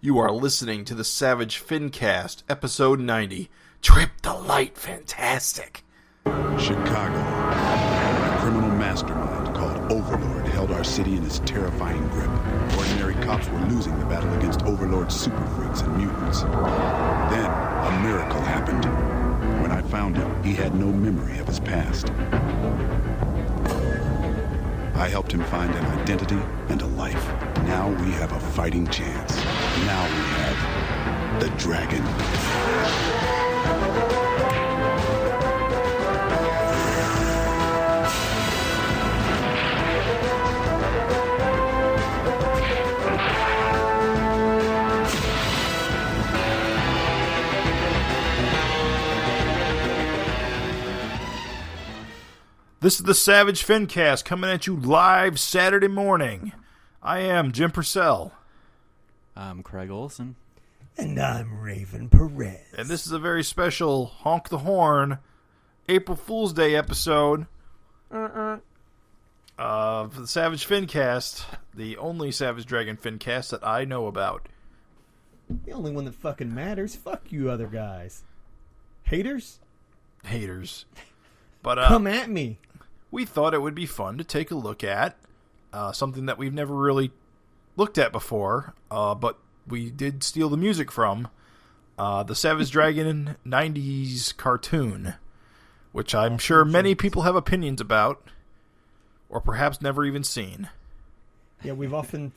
You are listening to the Savage FINcast, episode 90. Trip the Light Fantastic. Chicago. A criminal mastermind called Overlord held our city in his terrifying grip. Ordinary cops were losing the battle against Overlord's super freaks and mutants. Then, a miracle happened. When I found him, he had no memory of his past. I helped him find an identity and a life. Now we have a fighting chance. Now we have the dragon. This is the Savage FINcast coming at you live Saturday morning. I am Jim Purcell. I'm Craig Olson. And I'm Raven Perez. And this is a very special Honk the Horn April Fool's Day episode of the Savage FINcast, the only Savage Dragon FINcast that I know about. The only one that fucking matters. Fuck you other guys. Haters? But come at me. We thought it would be fun to take a look at something that we've never really looked at before, but we did steal the music from the Savage Dragon 90s cartoon, which I'm sure many people have opinions about, or perhaps never even seen. Yeah, we've often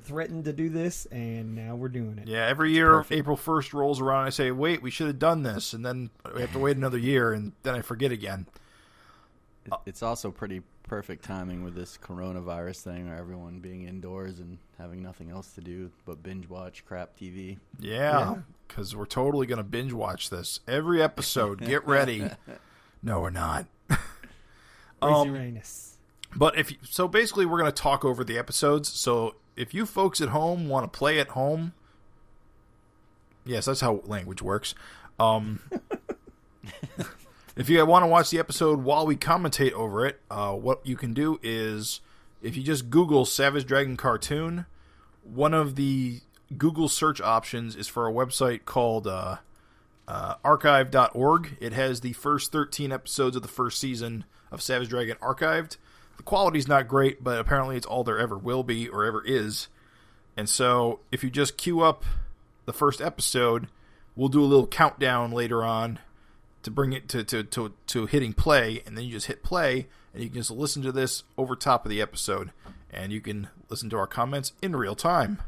threatened to do this, and now we're doing it. Yeah, every year April 1st rolls around, I say, wait, we should have done this, and then we have to wait another year, and then I forget again. It's also pretty perfect timing with this coronavirus thing, or everyone being indoors and having nothing else to do but binge watch crap TV. Yeah, because we're totally going to binge watch this. Every episode, get ready. No, we're not. Uranus. But basically we're going to talk over the episodes. So if you folks at home want to play at home, yes, that's how language works. If you want to watch the episode while we commentate over it, what you can do is, if you just Google Savage Dragon Cartoon, one of the Google search options is for a website called archive.org. It has the first 13 episodes of the first season of Savage Dragon archived. The quality's not great, but apparently it's all there ever will be or ever is. And so if you just queue up the first episode, we'll do a little countdown later on to bring it to hitting play, and then you just hit play, and you can just listen to this over top of the episode, and you can listen to our comments in real time.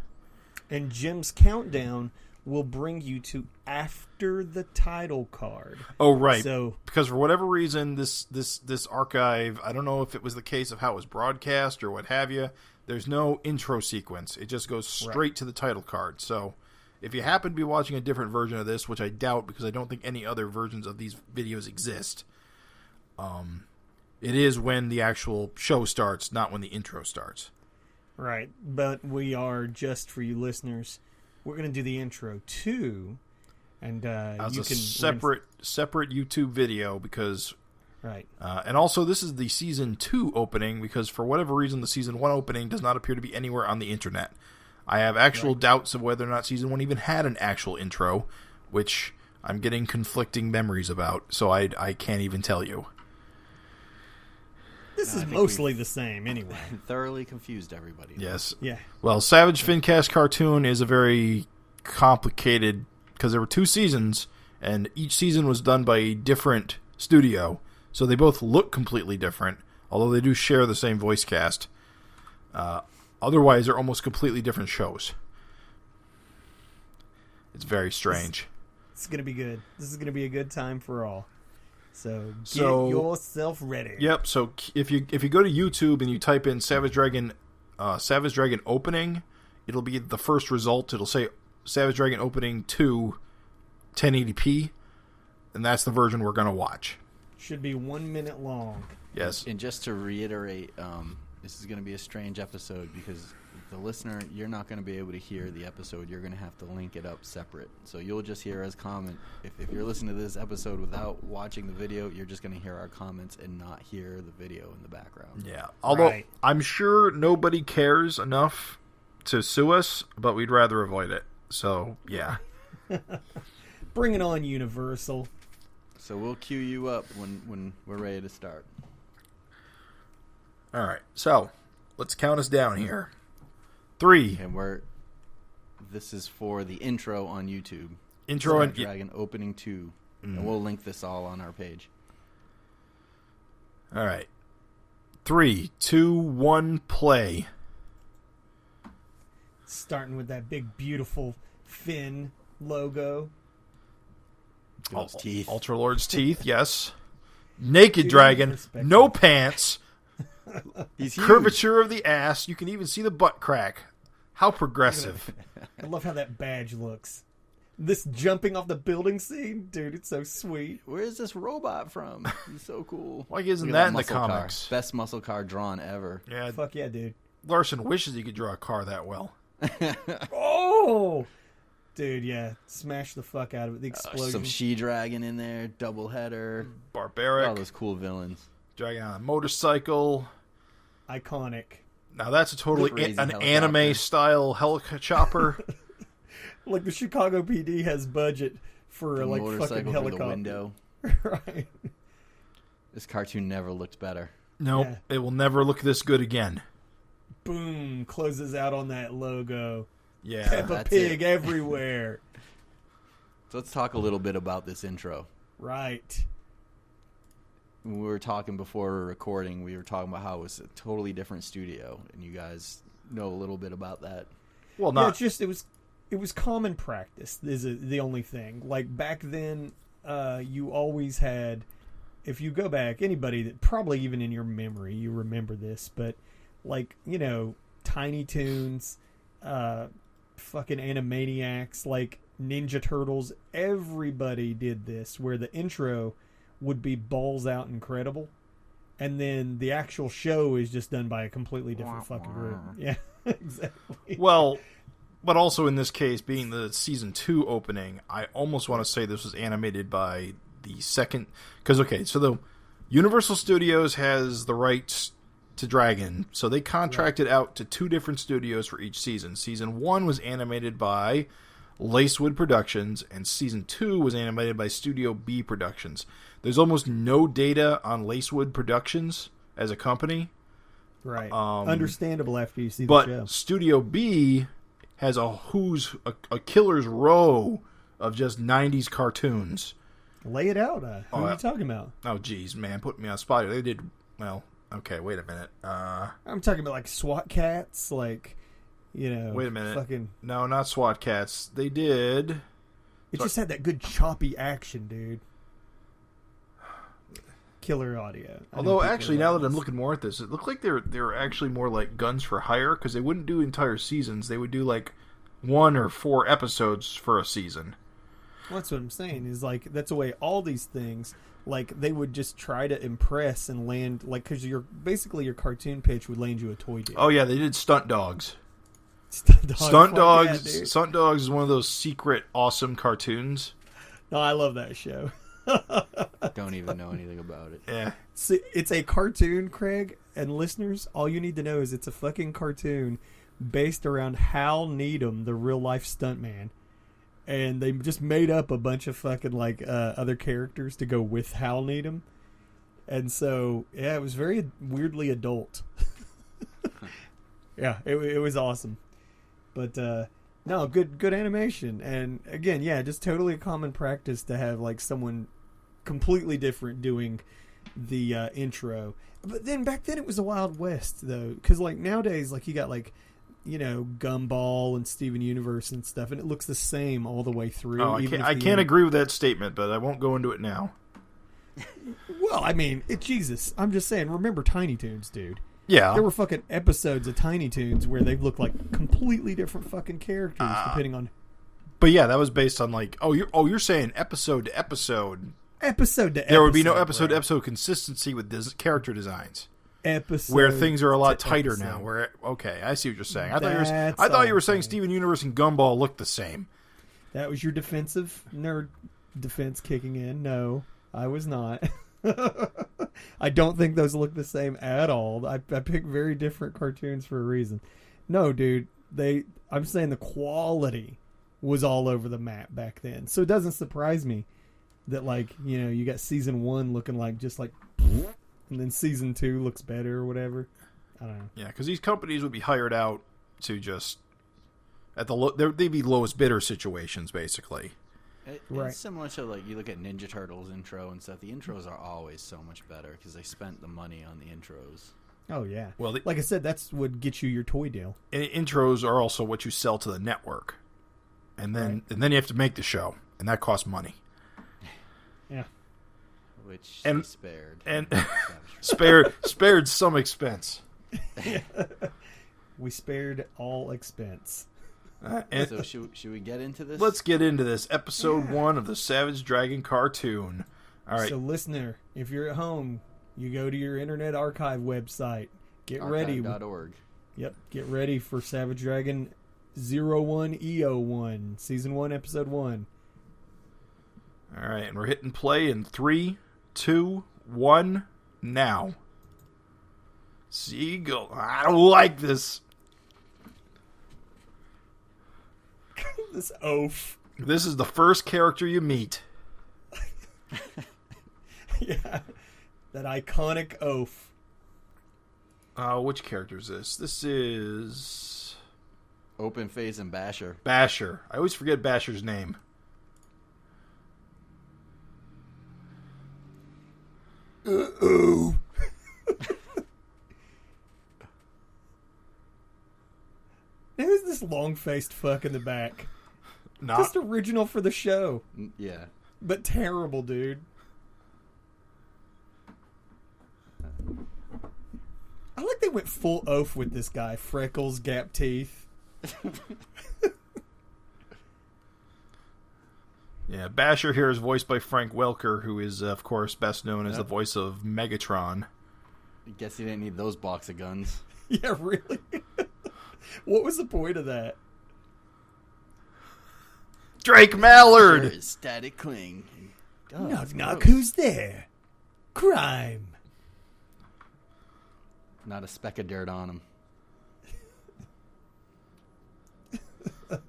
And Jim's countdown will bring you to after the title card. Oh, right. So, because for whatever reason, this archive, I don't know if it was the case of how it was broadcast or what have you, there's no intro sequence. It just goes straight to the title card. So if you happen to be watching a different version of this, which I doubt because I don't think any other versions of these videos exist, it is when the actual show starts, not when the intro starts. Right. But we are, just for you listeners, we're going to do the intro too. And as a separate YouTube video because... Right. And also, this is the Season 2 opening because for whatever reason, the Season 1 opening does not appear to be anywhere on the internet. I have actual doubts of whether or not Season 1 even had an actual intro, which I'm getting conflicting memories about, so I can't even tell you. This is mostly the same, anyway. Thoroughly confused everybody. Yes. Yeah. Well, Savage FINcast Cartoon is a very complicated, because there were 2 seasons, and each season was done by a different studio, so they both look completely different, although they do share the same voice cast. Otherwise, they're almost completely different shows. It's very strange. It's going to be good. This is going to be a good time for all. So get yourself ready. Yep. So if you go to YouTube and you type in Savage Dragon opening, it'll be the first result. It'll say Savage Dragon opening 2 1080p, and that's the version we're going to watch. Should be 1 minute long. Yes. And just to reiterate, this is going to be a strange episode because the listener, you're not going to be able to hear the episode. You're going to have to link it up separate. So you'll just hear us comment. If you're listening to this episode without watching the video, you're just going to hear our comments and not hear the video in the background. Yeah. Although I'm sure nobody cares enough to sue us, but we'd rather avoid it. So, yeah. Bring it on, Universal. So we'll cue you up when we're ready to start. All right. So, let's count us down here. 3. And this is for the intro on YouTube. Intro and Dragon Opening 2. And we'll link this all on our page. All right. 3, 2, 1, play. Starting with that big, beautiful Finn logo. Those teeth. Ultra Lord's teeth, yes. Naked Dude, dragon, perspective. no pants, He's huge. curvature of the ass. You can even see the butt crack. How progressive. I love how that badge looks. This jumping off the building scene, dude, it's so sweet. Where is this robot from? He's so cool. Why isn't Look at that in the muscle car. comics? Best muscle car drawn ever. Yeah, Fuck yeah, dude. Larson wishes he could draw a car that well. Oh! Dude, yeah. Smash the fuck out of it. The explosion. Some she-dragon in there, double header. Barbaric. All those cool villains. Dragon on a motorcycle. Iconic. Now that's a totally Crazy an helicopter. anime-style helicopter. Like the Chicago PD has budget for The like fucking motorcycle through helicopter. the window. Right. This cartoon never looked better. Nope, Yeah. it will never look this good again. Boom. Closes out on that logo. Yeah. Peppa that's Pig it. everywhere. So let's talk a little bit about this intro. Right. When we were talking before we were recording, we were talking about how it was a totally different studio, and you guys know a little bit about that. Well, Yeah, not it's just it was common practice is the only thing. Like back then, you always had, if you go back, anybody that probably even in your memory you remember this, but like Tiny Toons, fucking Animaniacs, like Ninja Turtles, everybody did this where the intro would be balls out incredible, and then the actual show is just done by a completely different fucking group. Yeah, exactly. well, but also in this case, being the season 2 opening, I almost want to say this was animated by the second. Because so the Universal Studios has the rights to Dragon, so they contracted out to 2 different studios for each season. Season 1 was animated by Lacewood Productions, and Season 2 was animated by Studio B Productions. There's almost no data on Lacewood Productions as a company. Right. Understandable after you see the But show. Studio B has a killer's row of just 90s cartoons. Lay it out. Who are you talking about? Oh, geez, man, put me on spot. They did, well, okay, wait a minute. I'm talking about like SWAT Cats, like, Wait a minute. Fucking, No, not SWAT Cats. They did. it just had that good choppy action, dude. Killer audio. I know Although, people actually, love now that I'm this. looking more at this, it looked like they're actually more like Guns for Hire, because they wouldn't do entire seasons. They would do like 1 or 4 episodes for a season. Well, that's what I'm saying. Is like that's the way all these things. Like they would just try to impress and land like because your cartoon pitch would land you a toy deal. Oh yeah, they did Stunt Dogs. Stunt Stunt Dog, Dogs. yeah, dude. Stunt Dogs is one of those secret awesome cartoons. No, I love that show. Don't even know anything about it. Yeah. See, it's a cartoon, Craig, and listeners, all you need to know is it's a fucking cartoon based around Hal Needham, the real life stuntman. And they just made up a bunch of fucking like other characters to go with Hal Needham. And so, yeah, it was very weirdly adult. Yeah, it was awesome. But no, good animation. And again, yeah, just totally a common practice to have like someone completely different doing the intro. But then back then it was the Wild West though, because like nowadays, like you got like Gumball and Steven Universe and stuff, and it looks the same all the way through. Oh, I can't agree with that statement, but I won't go into it now. Well, I mean, Jesus, I'm just saying. Remember Tiny Toons, dude. Yeah. There were fucking episodes of Tiny Toons where they looked like completely different fucking characters depending on But yeah, that was based on like you're saying episode to episode. episode to There would be no episode episode to episode consistency with character designs. episode Where things are a lot to tighter episode. now. Where I see what you're saying. That's I thought you were all saying I'm Steven Universe and Gumball look the same. That was your defensive nerd defense kicking in. No, I was not. I don't think those look the same at all. I picked very different cartoons for a reason. No, dude, I'm saying the quality was all over the map back then. So it doesn't surprise me that, like, you know, you got season 1 looking like just like, and then season 2 looks better or whatever. I don't know. Yeah, because these companies would be hired out to just at the they'd be lowest bidder situations, basically. Right. It's similar to, like, you look at Ninja Turtles intro and stuff. The intros are always so much better because they spent the money on the intros. Oh, yeah. Well, like I said, that's what gets you your toy deal. And intros are also what you sell to the network. And then you have to make the show, and that costs money. Yeah. Which And- they spared. And spared some expense. We spared all expense. And So should we get into this? let's get into this. Episode 1 of the Savage Dragon cartoon. All right. So, listener, if you're at home, you go to your Internet Archive website. Get ready. Archive.org. Yep. Get ready for Savage Dragon 01EO1, Season 1, Episode 1. All right, and we're hitting play in 3, 2, 1, now. Seagull. I don't like this. This oaf. This is the first character you meet. Yeah. That iconic oaf. Which character is this? This is Open Face and Basher. Basher. I always forget Basher's name. Uh-oh. Who's this long-faced fuck in the back? Not Just original for the show, Yeah. but terrible, dude. I like they went full oaf with this guy. Freckles, gap teeth. Yeah, Basher here is voiced by Frank Welker, who is, of course, best known as the voice of Megatron. I guess you didn't need those box of guns. Yeah, really? What was the point of that? Drake Mallard! Sure, static cling. Oh, Knock, knock, who's there? Crime. Not a speck of dirt on him.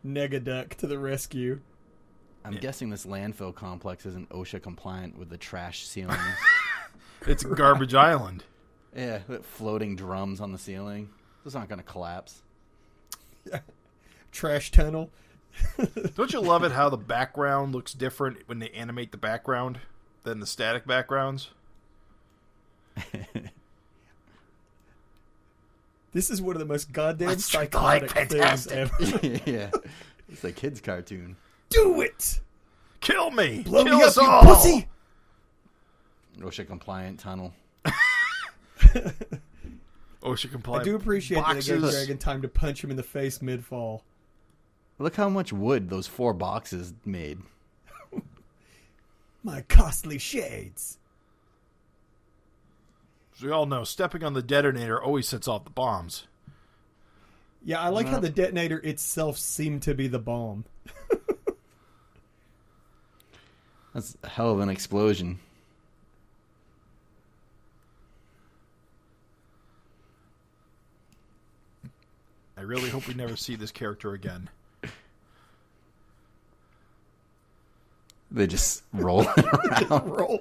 Negaduck to the rescue. I'm guessing this landfill complex isn't OSHA compliant with the trash ceilings. It's Garbage Island. Yeah, with floating drums on the ceiling. Those aren't going to collapse. Trash tunnel. Don't you love it how the background looks different when they animate the background than the static backgrounds? This is one of the most goddamn Let's psychotic like things fantastic. ever. Yeah. It's a kid's cartoon. Do it! Kill me! Blow Kill me up, us you all! pussy! OSHA compliant tunnel. OSHA compliant. I do appreciate that they gave boxes. Dragon time to punch him in the face mid-fall. Look how much wood those 4 boxes made. My costly shades. As we all know, stepping on the detonator always sets off the bombs. Yeah, I like how the detonator itself seemed to be the bomb. That's a hell of an explosion. I really hope we never see this character again. They just roll it around. Roll.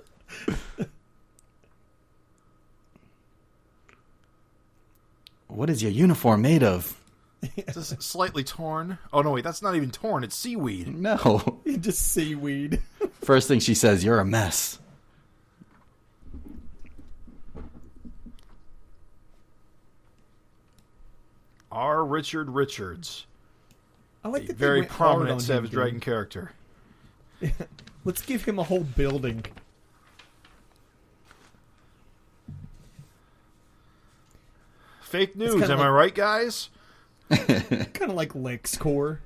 What is your uniform made of? Is this slightly torn? Oh, no, wait, that's not even torn. It's seaweed. No. Just seaweed. First thing she says, you're a mess. R. Richard Richards. I like A that very they went hard prominent on Savage him, Dragon dude. character. Let's give him a whole building. Fake news, kinda am I like- right, guys? Kind of like LexCorp.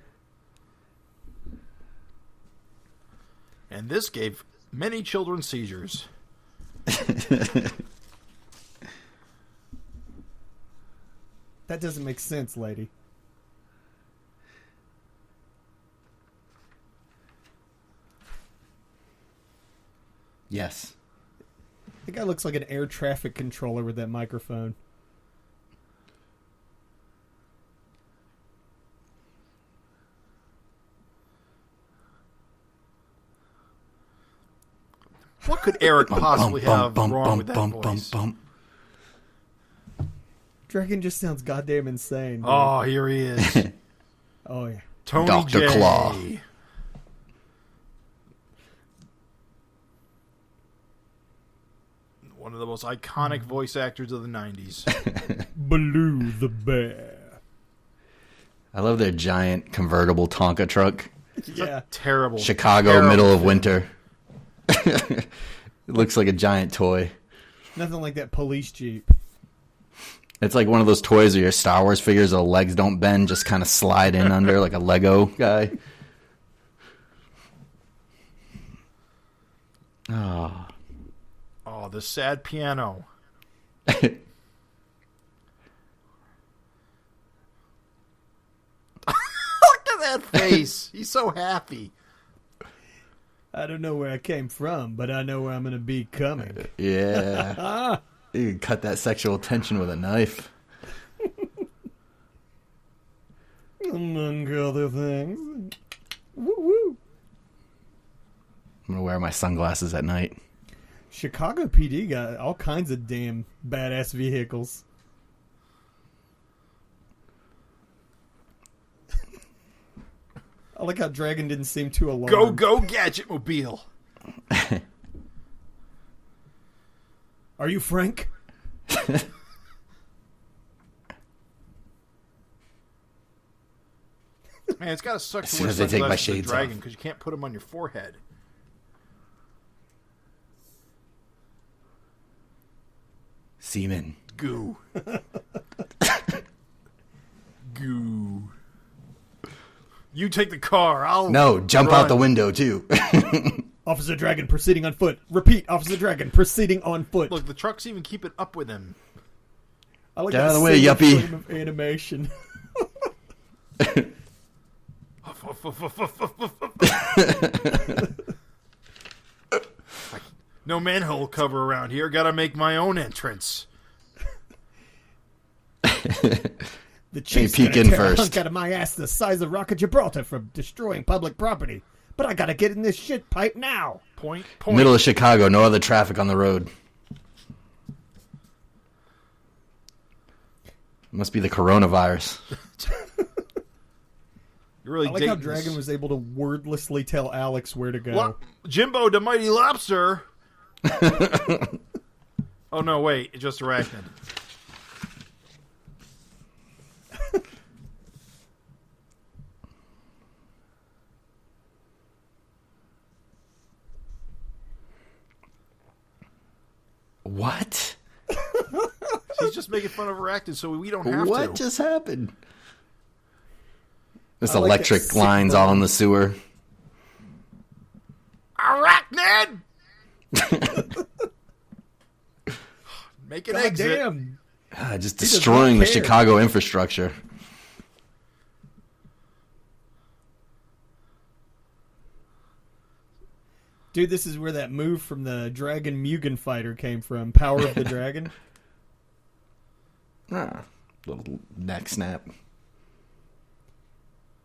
And this gave many children seizures. That doesn't make sense, lady. Yes. That guy looks like an air traffic controller with that microphone. What could Eric possibly have wrong with that voice? Dragon just sounds goddamn insane. Dude. Oh, here he is. Oh, yeah. Tony Dr. J. Claw. One of the most iconic voice actors of the 90s. Baloo the bear. I love their giant convertible Tonka truck. Yeah. Terrible. Chicago, terrible middle of film. winter. It looks like a giant toy. Nothing like that police jeep. It's like one of those toys where your Star Wars figures, the legs don't bend, just kind of slide in under like a Lego guy. Oh. Oh, the sad piano. Look at that face. He's so happy. I don't know where I came from, but I know where I'm going to be coming. Yeah. You can cut that sexual tension with a knife. Among other things. Woo woo. I'm going to wear my sunglasses at night. Chicago PD got all kinds of damn badass vehicles. I like how Dragon didn't seem too alarmed. Go, Gadgetmobile. Are you Frank? Man, it's got to suck As to soon wear as I take my sunglasses for shades Dragon off. because you can't put them on your forehead. Semen. Goo. Goo. You take the car. I'll No, jump run. out the window, too. Officer Dragon proceeding on foot. Repeat, Officer Dragon proceeding on foot. Look, the truck's even keeping up with him. I like Get out that of the way, single yuppie. frame of animation. No manhole cover around here. Gotta make my own entrance. The chief's peek gonna in tear a first. hunk out of my ass the size of Rock of Gibraltar for destroying public property. But I gotta get in this shit pipe now. Point. Middle of Chicago, no other traffic on the road. Must be the coronavirus. You're really I like how dating Dragon this. was able to wordlessly tell Alex where to go. Jimbo the Mighty Lobster. Oh, no, wait. It's just Arachnid. What? He's just making fun of Arachnid so we don't have What to. just happened? This I like that electric sick lines all burn. in the sewer. Arachnid! Make an God exit. damn. Just does not destroying the care. Chicago infrastructure. Dude, this is where that move from the Dragon Mugen fighter came from. Power of the Dragon. Little neck snap.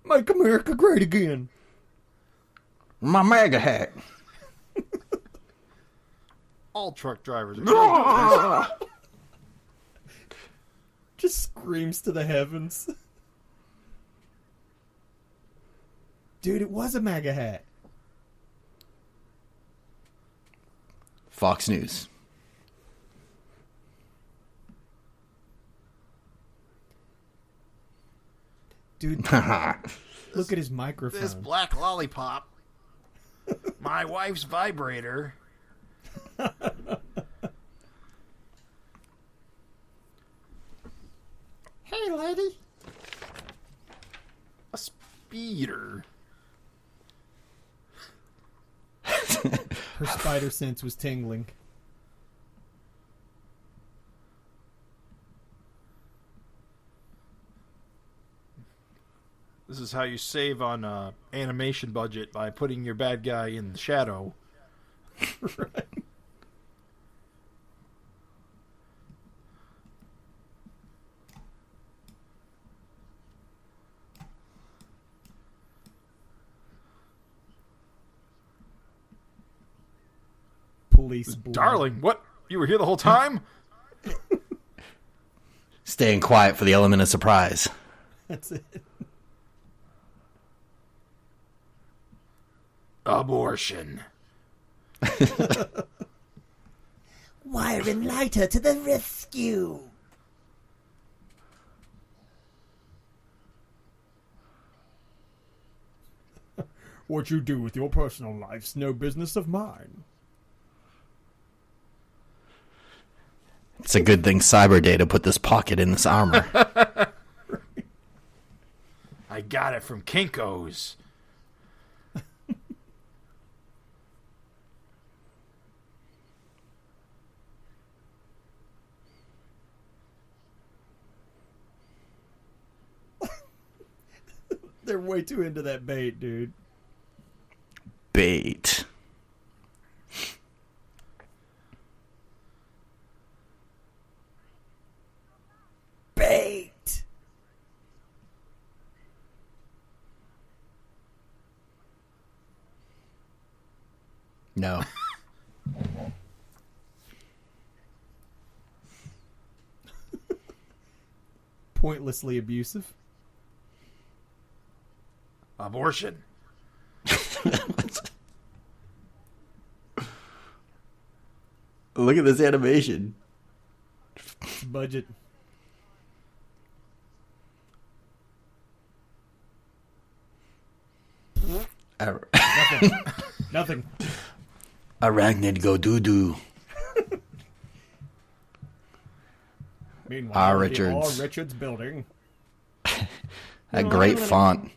Make America great again. My MAGA hat. All truck drivers are Just screams to the heavens. Dude, it was a MAGA hat. Fox News. Dude, look at his microphone. This black lollipop. My wife's vibrator. Hey, lady. A speeder. Her spider sense was tingling. This is how you save on animation budget by putting your bad guy in the shadow. Right. police boy. Darling, what? You were here the whole time? Staying quiet for the element of surprise. That's it. Abortion. Wiring lighter to the rescue. What you do with your personal life's no business of mine. It's a good thing Cyber Data put this pocket in this armor. I got it from Kinko's. They're way too into that bait, dude. Bait. Bait. No. Pointlessly abusive. Abortion. Look at this animation. Budget. Nothing. Arachnid go doo-doo. Meanwhile, R. the Richards. R. Richards building. A great font.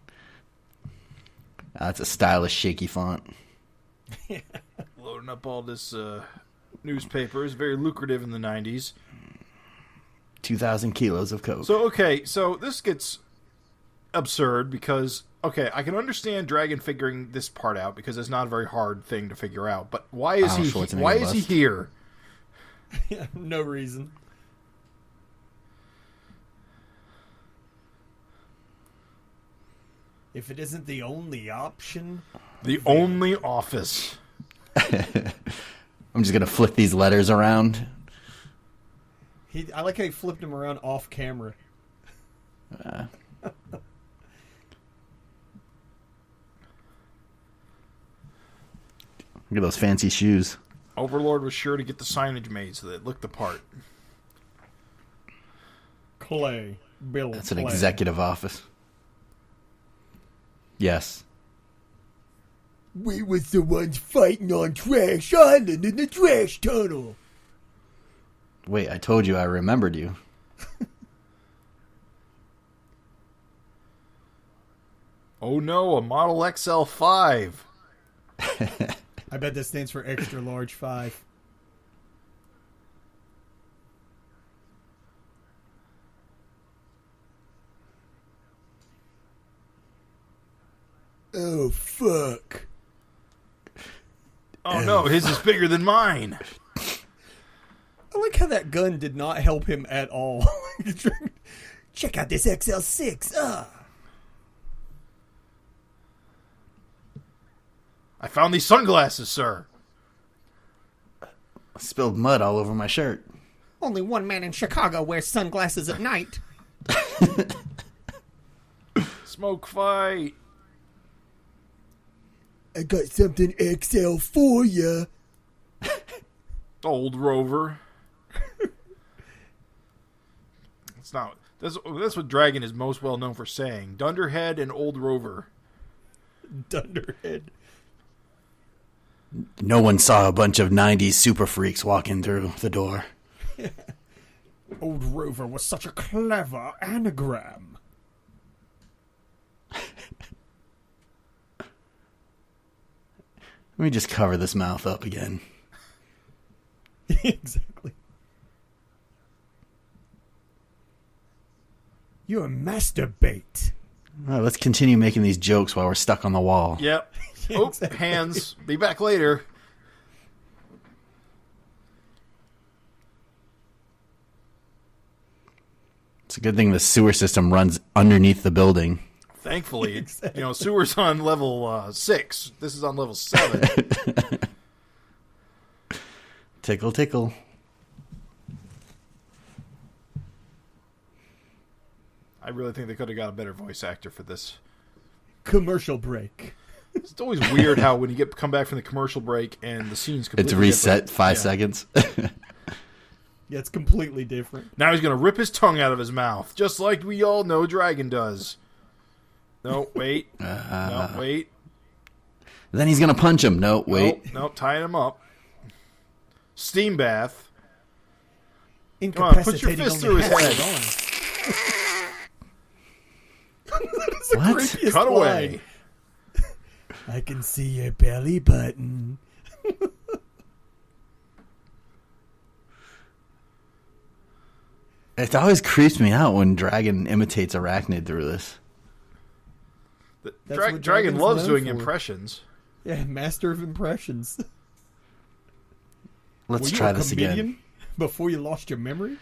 That's a stylish, shaky font. Loading up all this newspaper is very lucrative in the 90s. 2,000 kilos of coke. So, okay, so this gets absurd because, okay, I can understand Dragon figuring this part out because it's not a very hard thing to figure out. But why is he here? No reason. If it isn't the only option. The only office. I'm just going to flip these letters around. I like how he flipped him around off camera. Look at those fancy shoes. Overlord was sure to get the signage made so that it looked the part. Clay. Bill That's an Clay. executive office. Yes. We was the ones fighting on Trash Island in the trash tunnel. Wait, I told you I remembered you. Oh no, a Model XL5. I bet that stands for extra large 5. Oh, fuck. Oh no, his is bigger than mine. I like how that gun did not help him at all. Check out this XL6. I found these sunglasses, sir. I spilled mud all over my shirt. Only one man in Chicago wears sunglasses at night. Smoke fight. I got something XL for ya. Old Rover. It's not. That's what Dragon is most well known for saying. Dunderhead and Old Rover. Dunderhead. No one saw a bunch of 90s super freaks walking through the door. Old Rover was such a clever anagram. Let me just cover this mouth up again. Exactly. You're a masturbate. All right, let's continue making these jokes while we're stuck on the wall. Yep. Yeah, Oh, exactly. hands. Be back later. It's a good thing the sewer system runs underneath the building. Thankfully, Exactly. sewer's on level 6. This is on level 7. Tickle, tickle. I really think they could have got a better voice actor for this. Commercial break. It's always weird how when you come back from the commercial break and the scene's completely It's reset different. 5 seconds. Yeah, it's completely different. Now he's going to rip his tongue out of his mouth, just like we all know Dragon does. No, wait. No, wait. Then he's going to punch him. No, wait. Nope, tying him up. Steam bath. Come on, put your Incapacitating fist on through the his head. head. That's the What? creepiest Cut line. away. I can see your belly button. It always creeps me out when Dragon imitates Arachnid through this. The That's Dragon what Dragon's loves known doing for. impressions. Yeah, master of impressions. Let's Were you try a this comedian again. before you lost your memory?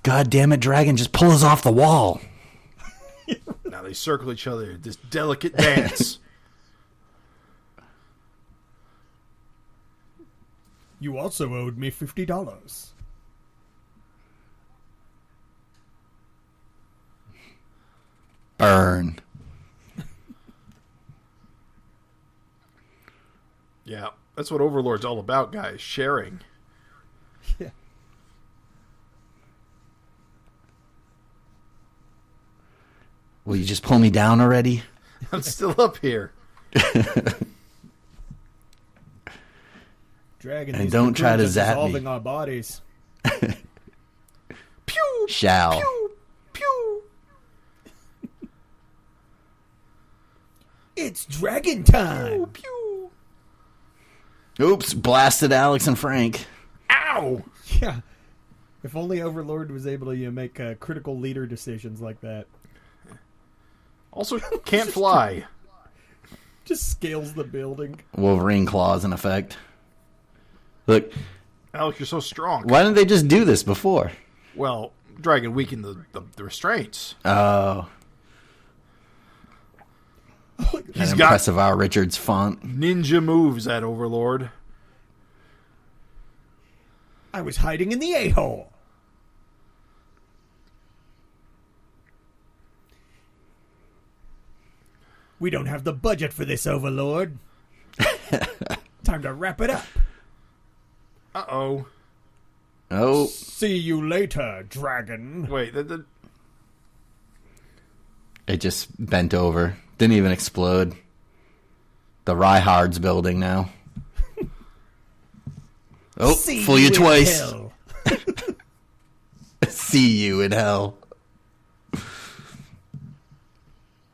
God damn it, Dragon, just pull us off the wall. Now they circle each other. This delicate dance. You also owed me $50. Burn. Yeah, that's what Overlord's all about, guys. Sharing. Yeah. Will you just pull me down already? I'm still up here. Dragon, And these don't try to cocoons are zap me. dissolving our bodies. Pew! Shall. Pew! Pew! It's dragon time. Pew! Oops, blasted Alex and Frank. Ow! Yeah. If only Overlord was able to make critical leader decisions like that. Also, can't fly. Just scales the building. Wolverine claws in effect. Look, Alex, you're so strong. why didn't they just do this before? Well, Dragon weakened the restraints. Oh, He's an got impressive R. Richards font. ninja moves, that Overlord. I was hiding in the a-hole. We don't have the budget for this, Overlord. Time to wrap it up. Uh-oh. Oh, See you later, dragon. Wait, it just bent over. Didn't even explode. The Ryhard's building now. Oh, See fool you in twice. hell. See you in hell.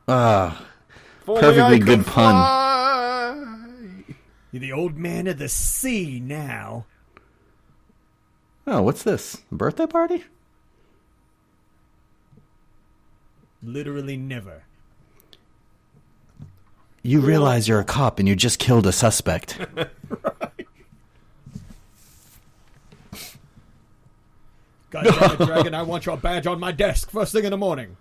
Ah, if only perfectly I could good pun. fly. You're the old man of the sea now. oh, what's this? A birthday party? Literally never. You realize you're a cop and you just killed a suspect. God damn it, dragon, I want your badge on my desk first thing in the morning.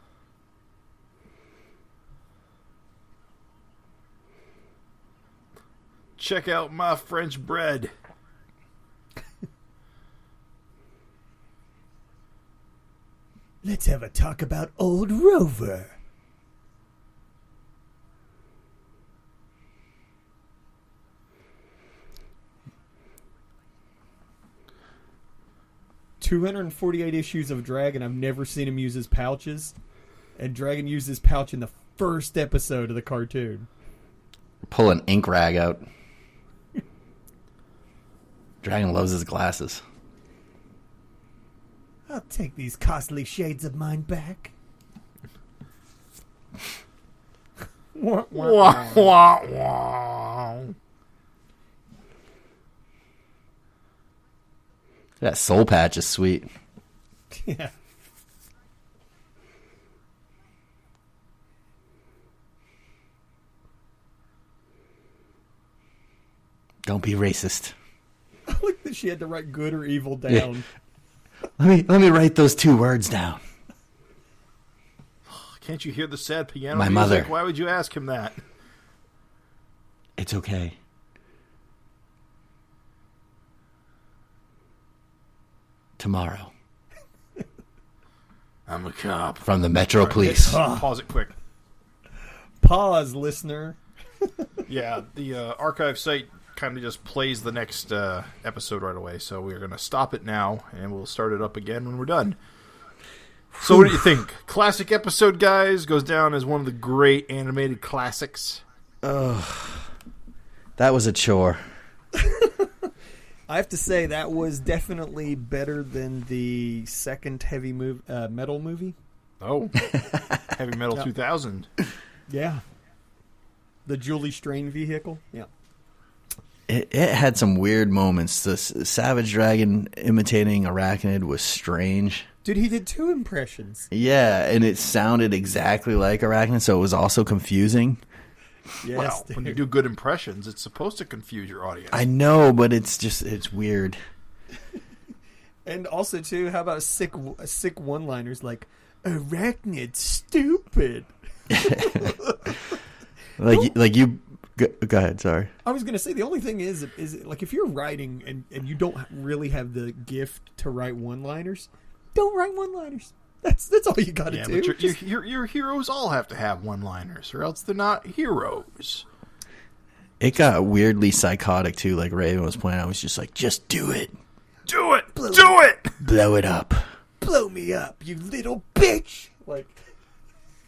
Check out my French bread. Let's have a talk about old Rover. $248 issues of Dragon. I've never seen him use his pouches. And Dragon used his pouch in the first episode of the cartoon. Pull an ink rag out. Dragon loves his glasses. I'll take these costly shades of mine back. Wah, wah, wah. That soul patch is sweet. Yeah. Don't be racist. I like that she had to write good or evil down. Let me write those 2 words down. Can't you hear the sad piano My music? mother. Why would you ask him that? It's okay. tomorrow I'm a cop. from the Metro Police. Pause it quick. Pause, listener. Yeah, the archive site kind of just plays the next episode right away, so we're going to stop it now, and we'll start it up again when we're done. So what do you think? Classic episode, guys, goes down as one of the great animated classics. That was a chore. I have to say that was definitely better than the second heavy metal movie. Oh, Heavy Metal 2000. Yeah. The Julie Strain vehicle. Yeah. It had some weird moments. The Savage Dragon imitating Arachnid was strange. Dude, he did 2 impressions. Yeah, and it sounded exactly like Arachnid, so it was also confusing. Yes, Well, dude. when you do good impressions, it's supposed to confuse your audience. I know, but it's weird. And also, too, how about sick one-liners like, Arachnid stupid. Like you go ahead, sorry. I was going to say, the only thing is like, if you're writing and you don't really have the gift to write one-liners, don't write one-liners. That's all you got to do. But your heroes all have to have one-liners, or else they're not heroes. It got weirdly psychotic, too, like Raven was pointing out. I was just like, just do it. Do it! Do it! Blow it up. Blow me up, you little bitch. Like,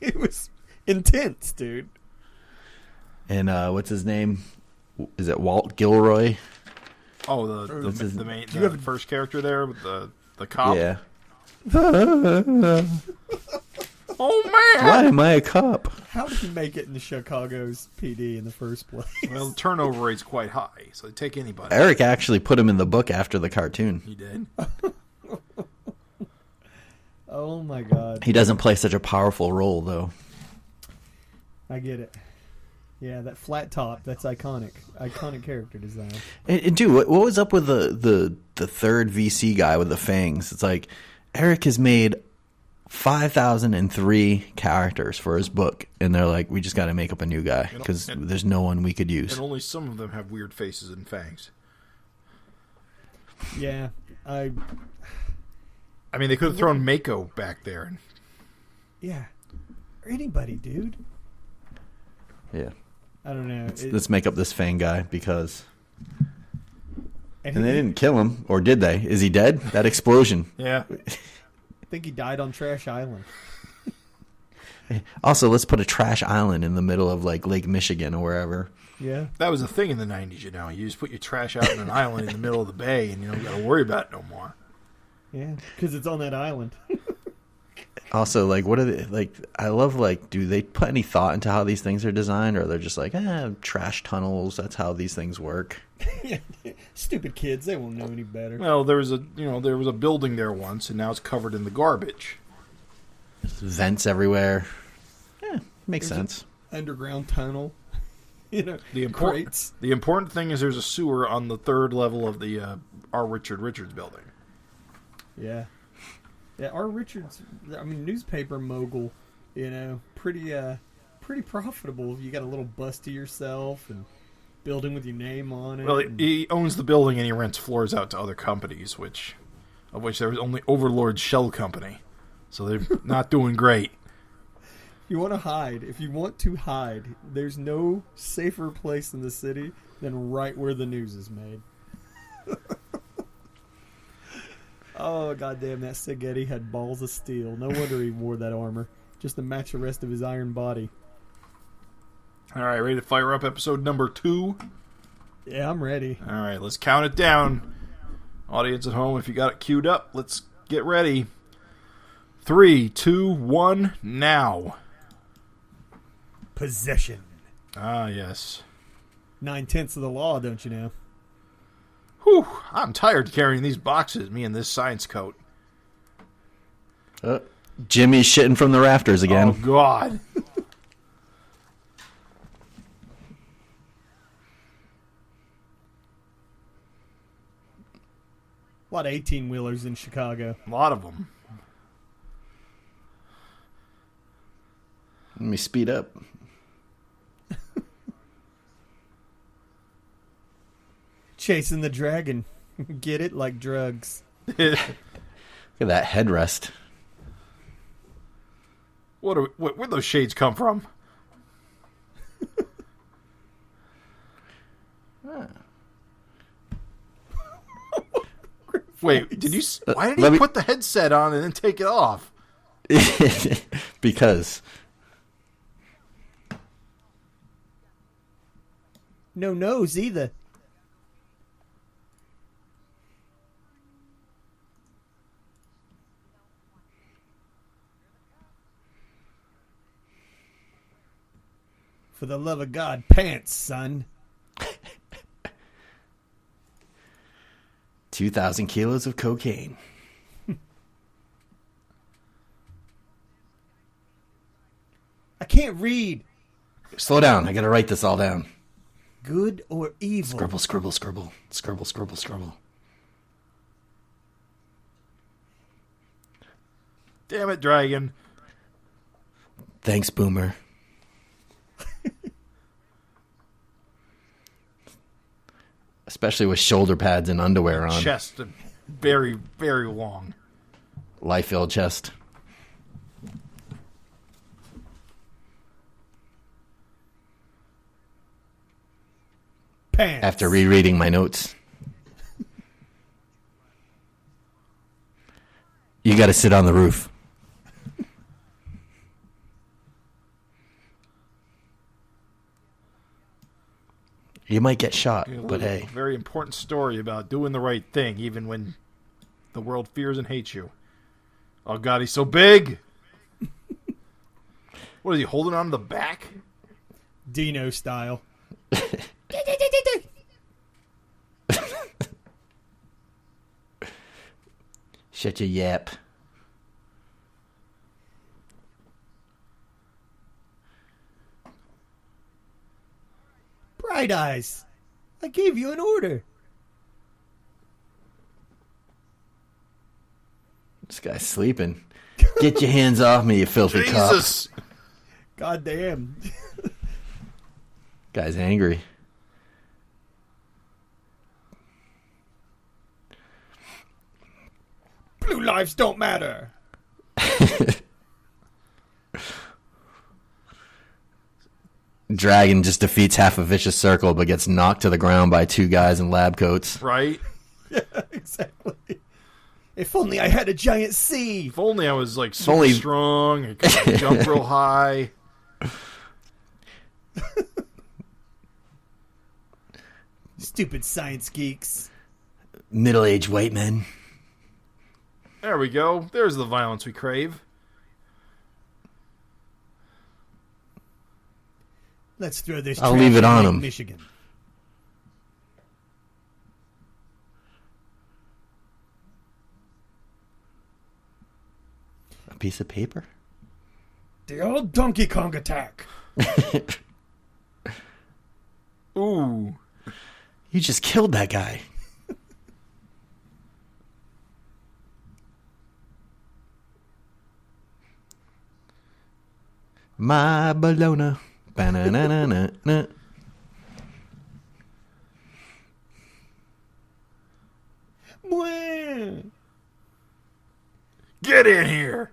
it was intense, dude. And what's his name? Is it Walt Gilroy? Oh, the first character there with the cop? Yeah. Oh, man! Why am I a cop? How did he make it into Chicago's PD in the first place? Well, the turnover rate's quite high, so they take anybody. Eric actually put him in the book after the cartoon. He did. Oh my god. He doesn't play such a powerful role, though. I get it. Yeah, that flat top, that's iconic. Iconic character design. And dude, what was up with the third VC guy with the fangs? It's like Eric has made 5,003 characters for his book, and they're like, we just got to make up a new guy because there's no one we could use. And only some of them have weird faces and fangs. Yeah, I mean, they could have thrown Mako back there. Yeah. Or anybody, dude. Yeah. I don't know. Let's make up this fang guy because... And they didn't kill him, or did they? Is he dead? That explosion. Yeah. I think he died on Trash Island. Also, let's put a trash island in the middle of like Lake Michigan or wherever. Yeah. That was a thing in the 90s, you know. You just put your trash out on an island in the middle of the bay, and you don't got to worry about it no more. Yeah, because it's on that island. Also, like, what are they, like, I love, like, do they put any thought into how these things are designed, or they're just like, trash tunnels, that's how these things work? Stupid kids, they won't know any better. Well, there was a building there once, and now it's covered in the garbage. Vents everywhere. Yeah, makes sense. Underground tunnel. The crates. The important thing is there's a sewer on the third level of the R. Richard Richards building. Yeah. Yeah, R. Richards, newspaper mogul, pretty profitable. You got a little bust to yourself and building with your name on it. Well, he owns the building and he rents floors out to other companies, of which there was only Overlord's shell company. So they're not doing great. If you want to hide, there's no safer place in the city than right where the news is made. Oh, goddamn, that Sigeti had balls of steel. No wonder he wore that armor. Just to match the rest of his iron body. All right, ready to fire up episode number 2? Yeah, I'm ready. All right, let's count it down. Audience at home, if you got it queued up, let's get ready. 3, 2, 1, now. Possession. Ah, yes. 9/10 of the law, don't you know? Whew, I'm tired carrying these boxes, me and this science coat. Jimmy's shitting from the rafters again. Oh, God. A lot of 18-wheelers in Chicago. A lot of them. Let me speed up. Chasing the dragon. Get it? Like drugs. at that headrest. Where'd those shades come from? Wait, why did he put the headset on and then take it off? Because. No nose either. For the love of God, pants, son. 2,000 kilos of cocaine. I can't read. Slow down. I gotta write this all down. Good or evil? Scribble, scribble, scribble. Scribble, scribble, scribble. Damn it, Dragon. Thanks, Boomer. Especially with shoulder pads and underwear on. Chest very, very long. Life-filled chest. Pants. After rereading my notes. You gotta sit on the roof. You might get shot, but hey. Very important story about doing the right thing, even when the world fears and hates you. Oh, God, he's so big. What is he, holding on to the back? Dino style. Shut your yap. Bright Eyes, I gave you an order. This guy's sleeping. Get your hands off me, you filthy Jesus. cop. God damn. Guy's angry. Blue lives don't matter. Dragon just defeats half a vicious circle but gets knocked to the ground by two guys in lab coats. Right? Yeah, exactly. If only I had a giant C. If only I was like super strong and could jump real high. Stupid science geeks. Middle-aged white men. There we go. There's the violence we crave. Let's throw this. I'll leave it on him. Michigan. A piece of paper? The old Donkey Kong attack. Ooh. You just killed that guy. My Bologna. Ba-na-na-na-na. Get in here.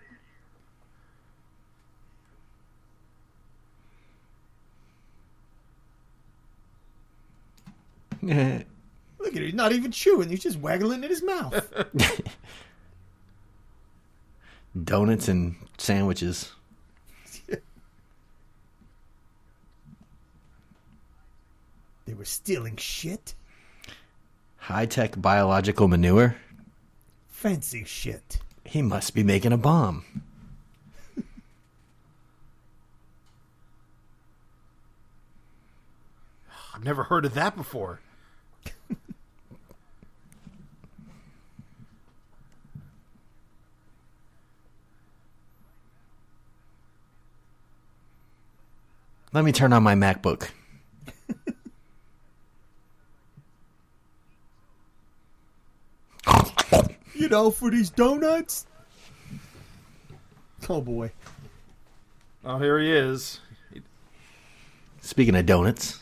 Look at it. He's not even chewing. He's just waggling in his mouth. Donuts and sandwiches. They were stealing shit. High-tech biological manure? Fancy shit. He must be making a bomb. I've never heard of that before. Let me turn on my MacBook. You know, for these donuts. Oh boy. Oh, here he is. Speaking of donuts.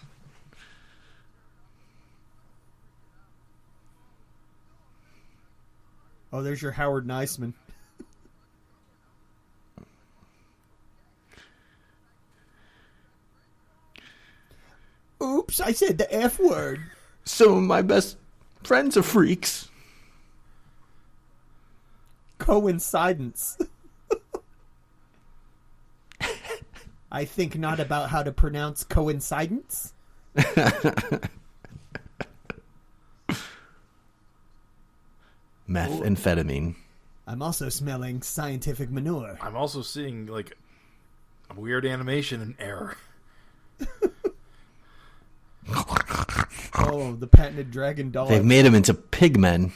Oh, there's your Howard Niceman. Oops, I said the F word. Some of my best friends are freaks. Coincidence. I think not about how to pronounce coincidence. Methamphetamine. I'm also smelling scientific manure. I'm also seeing, like, a weird animation error. Oh, the patented dragon dog. They've made him into pigmen.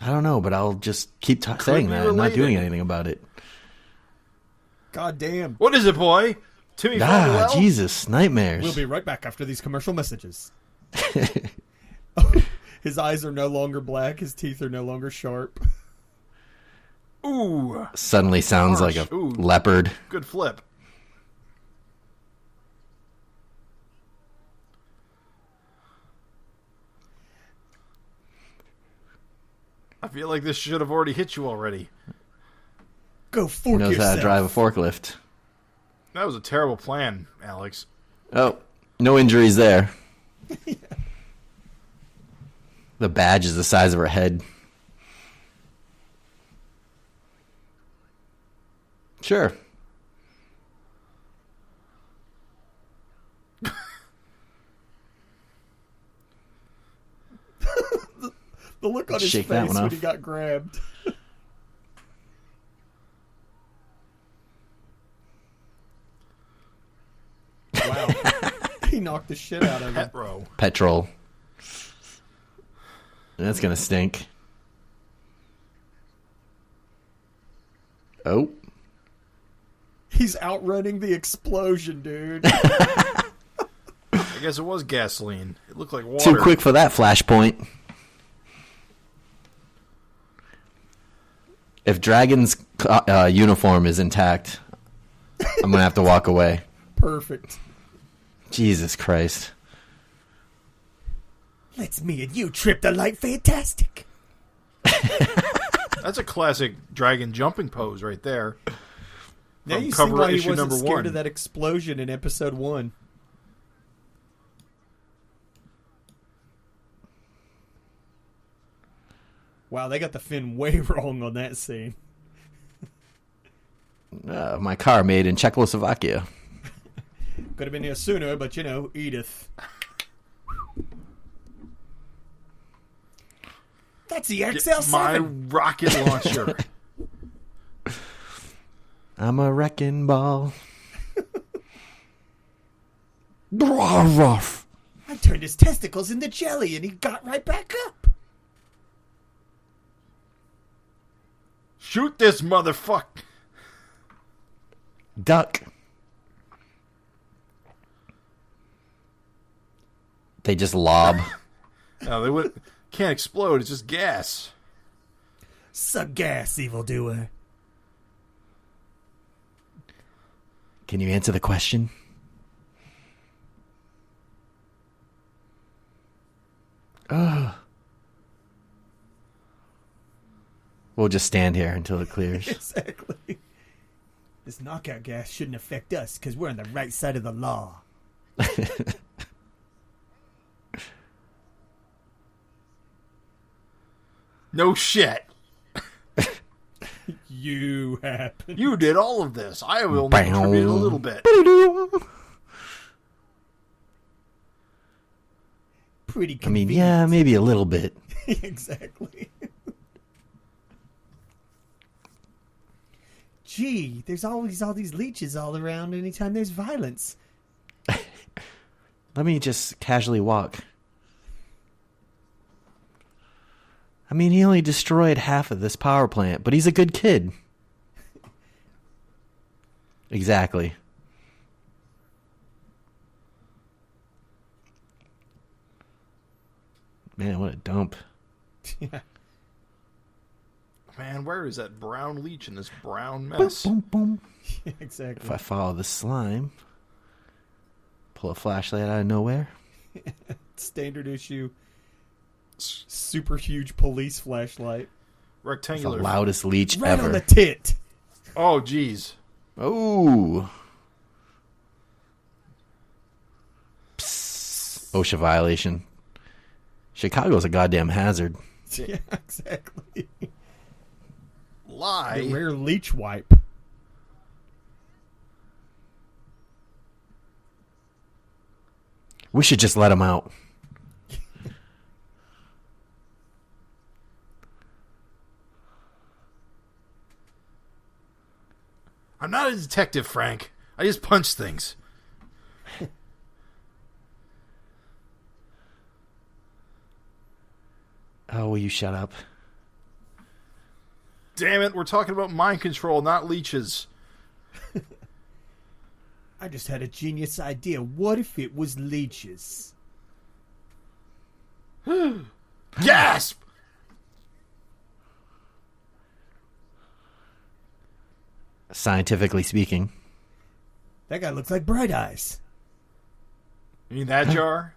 I don't know, but I'll just keep saying that and not doing anything about it. God damn. What is it, boy? Timmy Farewell? Jesus, nightmares. We'll be right back after these commercial messages. His eyes are no longer black. His teeth are no longer sharp. Ooh. Suddenly sounds like a leopard. Good flip. I feel like this should have already hit you already. Go fork Knows yourself. how to drive a forklift. That was a terrible plan, Alex. Oh, no injuries there. The badge is the size of her head. Sure. The look on his Shake that face one when off. he got grabbed. Wow. He knocked the shit out of him. Petro. Petrol. That's going to stink. Oh. He's outrunning the explosion, dude. I guess it was gasoline. It looked like water. Too quick for that flashpoint. If Dragon's uniform is intact, I'm going to have to walk away. Perfect. Jesus Christ. Let's me and you trip the light fantastic. That's a classic dragon jumping pose right there. Now From you see cover why he issue wasn't number scared 1. of that explosion in episode 1. Wow, they got the fin way wrong on that scene. My car made in Czechoslovakia. Could have been here sooner, but you know, Edith. That's the Get XL7. my rocket launcher. I'm a wrecking ball. I turned his testicles into jelly and he got right back up. Shoot this motherfucker. Duck. They just lob. No, they would can't explode. It's just gas. Suck gas, evildoer. Can you answer the question? We'll just stand here until it clears. Exactly. This knockout gas shouldn't affect us because we're on the right side of the law. No shit. You happen. You did all of this. I will only contribute a little bit. Pretty I mean, convenient. yeah, maybe a little bit. Exactly. Gee, there's always all these leeches all around anytime there's violence. Let me just casually walk. I mean, he only destroyed half of this power plant, but he's a good kid. Exactly. Man, what a dump. Yeah. Man, where is that brown leech in this brown mess? Boom, boom. Exactly. If I follow the slime. Pull a flashlight out of nowhere. Standard issue. Super huge police flashlight. The Rectangular. loudest leech Right ever. on the tit. Oh, jeez. Oh. Psst. OSHA violation. Chicago's a goddamn hazard. Yeah, exactly. Lie. The rare leech wipe. We should just let him out. I'm not a detective, Frank. I just punch things. Oh, will you shut up? Damn it, we're talking about mind control, not leeches. I just had a genius idea. What if it was leeches? Gasp! Scientifically speaking. That guy looks like Bright Eyes. You mean that jar?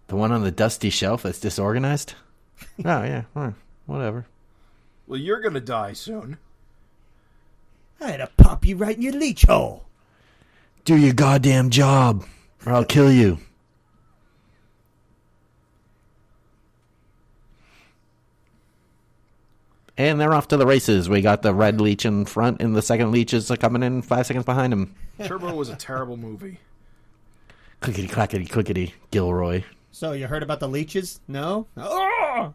The one on the dusty shelf that's disorganized? Oh, yeah. Whatever. Well, you're gonna die soon. I had to pop you right in your leech hole. Do your goddamn job, or I'll kill you. And they're off to the races. We got the red leech in front, and the second leech is coming in 5 seconds behind him. Turbo was a terrible movie. Clickety, clackety, clickety, Gilroy. So, you heard about the leeches? No? Oh!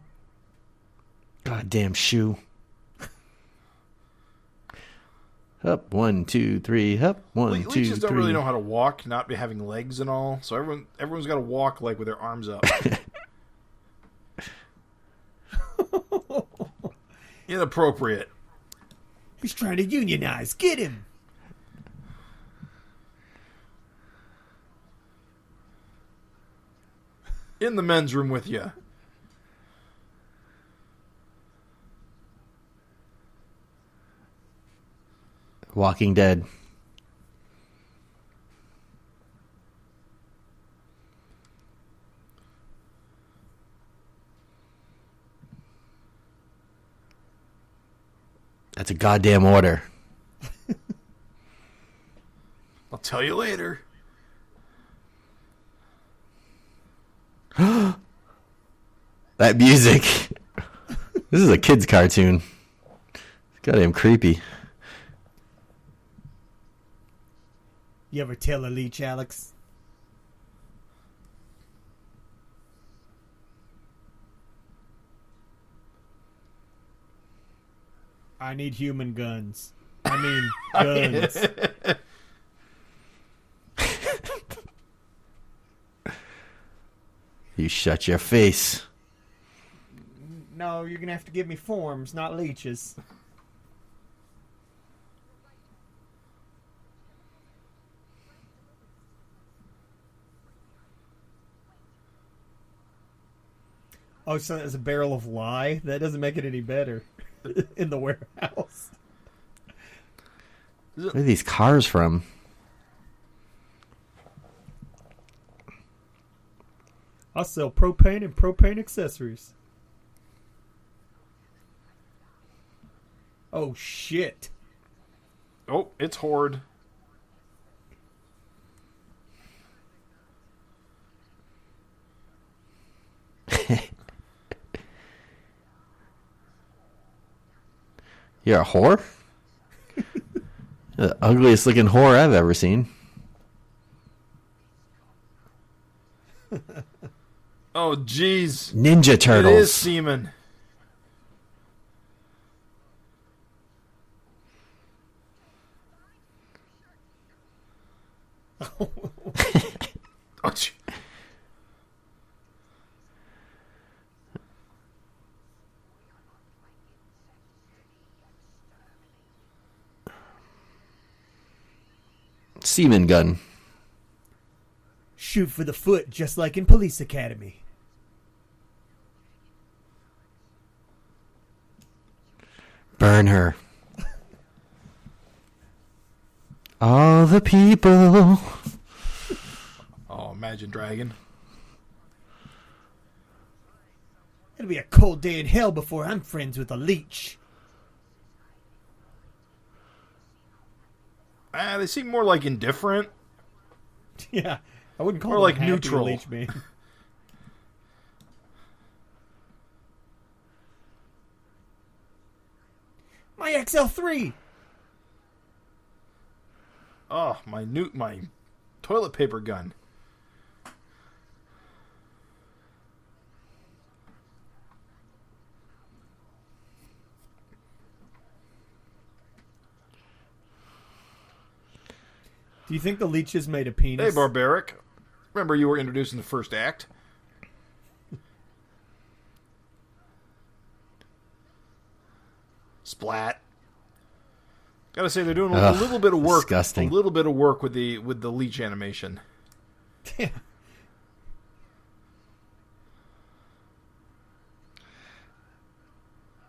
Goddamn shoe. Up, 1, 2, 3, up, 1, 2, 3. Leeches don't really know how to walk, not be having legs and all. So everyone's got to walk like with their arms up. Inappropriate. He's trying to unionize. Get him. In the men's room with you. Walking Dead. That's a goddamn order. I'll tell you later. That music. This is a kid's cartoon. It's goddamn creepy. You ever tell a leech, Alex? I need human guns. I mean, guns. You shut your face. No, you're going to have to give me forms, not leeches. Oh, so that's a barrel of lye? That doesn't make it any better. In the warehouse. Where are these cars from? I sell propane and propane accessories. Oh, shit. Oh, it's Horde. You're a whore? The ugliest looking whore I've ever seen. Oh, jeez. Ninja Turtles. It is semen. Oh, gee. Semen gun. Shoot for the foot, just like in Police Academy. Burn her. All the people Imagine Dragon. It'll be a cold day in hell before I'm friends with a leech. They seem more like indifferent. Yeah, I wouldn't call Or them like happy neutral. Leech Man. My XL3. Oh, my toilet paper gun. Do you think the leeches made a penis? Hey, Barbaric. Remember you were introduced in the first act? Splat. Gotta say, they're doing a little bit of work. Disgusting. A little bit of work with the leech animation. Yeah.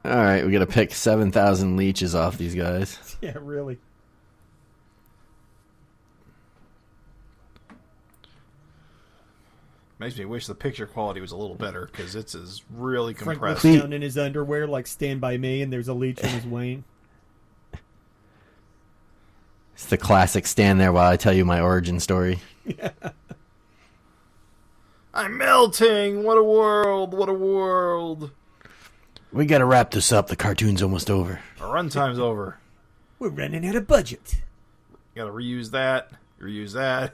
All right, we got to pick 7,000 leeches off these guys. Yeah, really. Makes me wish the picture quality was a little better, because it's really Frank compressed. looks down in his underwear like Stand By Me, and there's a leech in his wing. It's the classic stand there while I tell you my origin story. I'm melting! What a world! What a world! We got to wrap this up. The cartoon's almost over. Our runtime's over. We're running out of budget. Gotta reuse that. Reuse that.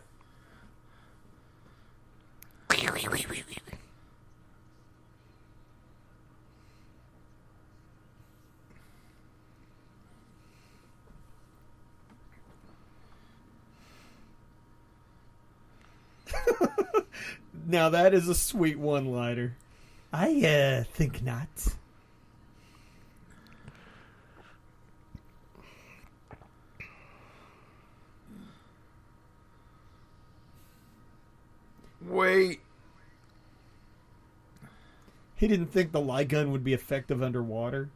Now that is a sweet one-liner. I think not. Wait. He didn't think the light gun would be effective underwater.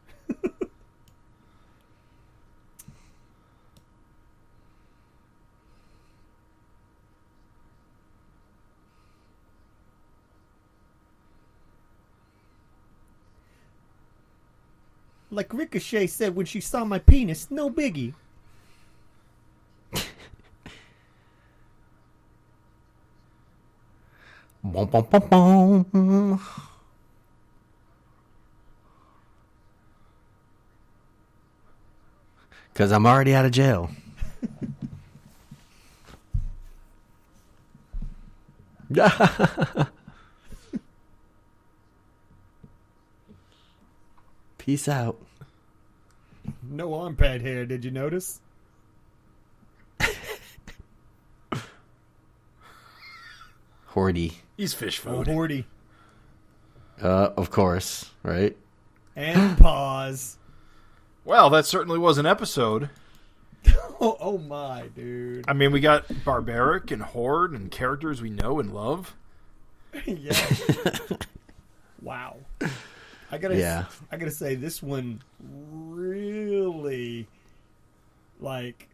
Like Ricochet said when she saw my penis, no biggie. Bum, bum, bum, bum. Because I'm already out of jail. Peace out. No arm pad hair, did you notice? Hordy. He's fish Oh, food. Horty. Of course, right? And pause. Well, that certainly was an episode. Oh my, dude. I mean, we got Barbaric and Horde and characters we know and love. Yeah. Wow. I gotta say, this one really, like,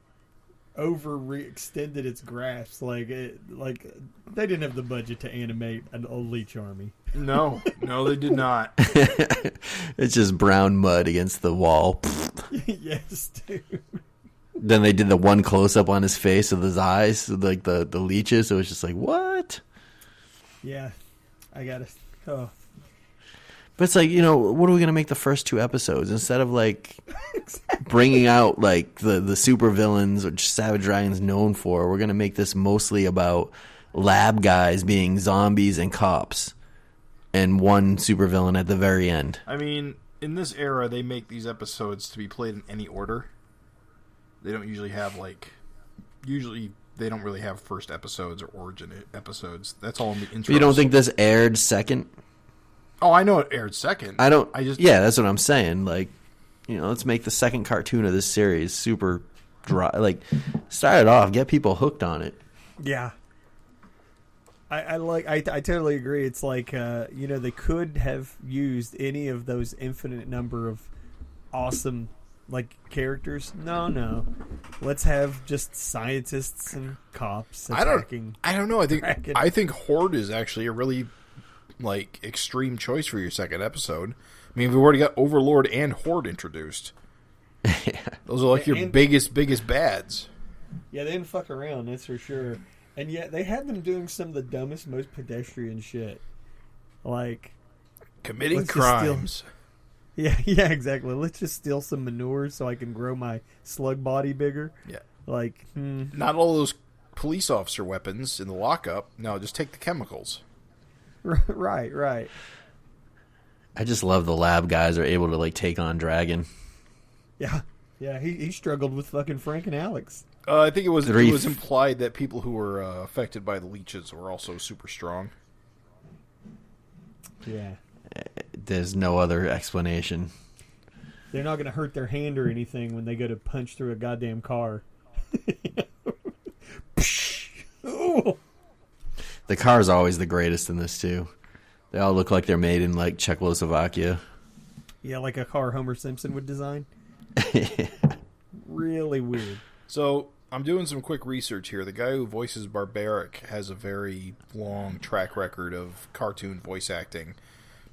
overextended its grasp. Like they didn't have the budget to animate an old leech army. No, they did not. It's just brown mud against the wall. Yes, dude. Then they did the one close up on his face with his eyes, like the leeches. So it was just like, what? Yeah, I gotta. Oh, But it's like, what are we going to make the first two episodes? Instead of, like, bringing out, like, the super villains, which Savage Dragon's known for, we're going to make this mostly about lab guys being zombies and cops. And one super villain at the very end. I mean, in this era, they make these episodes to be played in any order. They don't usually have, usually they don't really have first episodes or origin episodes. That's all in the intro. You don't think this aired second? Oh, I know it aired second. Yeah, that's what I'm saying. Like, let's make the second cartoon of this series super dry. Like, start it off, get people hooked on it. yeah. I totally agree. It's like they could have used any of those infinite number of awesome like characters. No. Let's have just scientists and cops attacking. I don't know. Dragon. I think Horde is actually a really like extreme choice for your second episode. I mean, we've already got Overlord and Horde introduced. Those are like your biggest bads. Yeah, they didn't fuck around, that's for sure. And yet they had them doing some of the dumbest, most pedestrian shit. Like Committing crimes. Yeah, exactly. Let's just steal some manure so I can grow my slug body bigger. Yeah. Like, Not all those police officer weapons in the lockup. No, just take the chemicals. Right. I just love the lab guys are able to like take on Dragon. Yeah, he struggled with fucking Frank and Alex. I think it was implied that people who were affected by the leeches were also super strong. Yeah. There's no other explanation. They're not going to hurt their hand or anything when they go to punch through a goddamn car. The car is always the greatest in this too. They all look like they're made in like Czechoslovakia. Yeah, like a car Homer Simpson would design. Really weird. So I'm doing some quick research here. The guy who voices Barbaric has a very long track record of cartoon voice acting.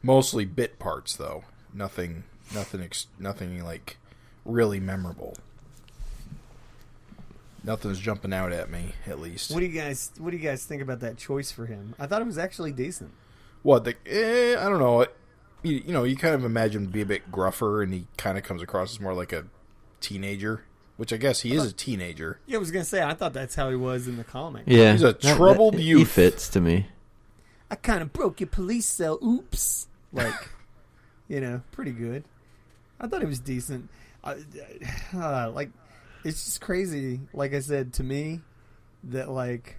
Mostly bit parts, though. Nothing like really memorable. Nothing's jumping out at me, at least. What do you guys think about that choice for him? I thought it was actually decent. What? I don't know. You kind of imagine him to be a bit gruffer, and he kind of comes across as more like a teenager, which I guess he is a teenager. Yeah, I was gonna say I thought that's how he was in the comic. Yeah, he's a troubled youth. He fits to me. I kind of broke your police cell. Oops. Like, pretty good. I thought it was decent. Like, it's just crazy. Like I said, to me, that like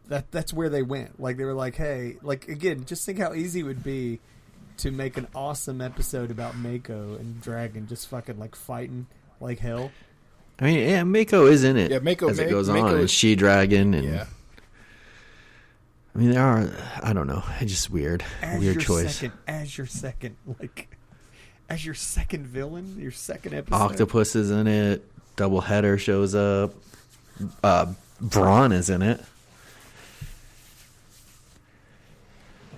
that's where they went. Like they were like, hey, like again, just think how easy it would be to make an awesome episode about Mako and Dragon just fucking like fighting like hell. I mean, yeah, Mako is in it. Yeah, Mako as it goes Mako on, and She-Dragon, and yeah. I mean, there are. I don't know. It's just weird. Weird choice. As your second villain, your second episode. Octopus is in it. Doubleheader shows up. Brawn is in it.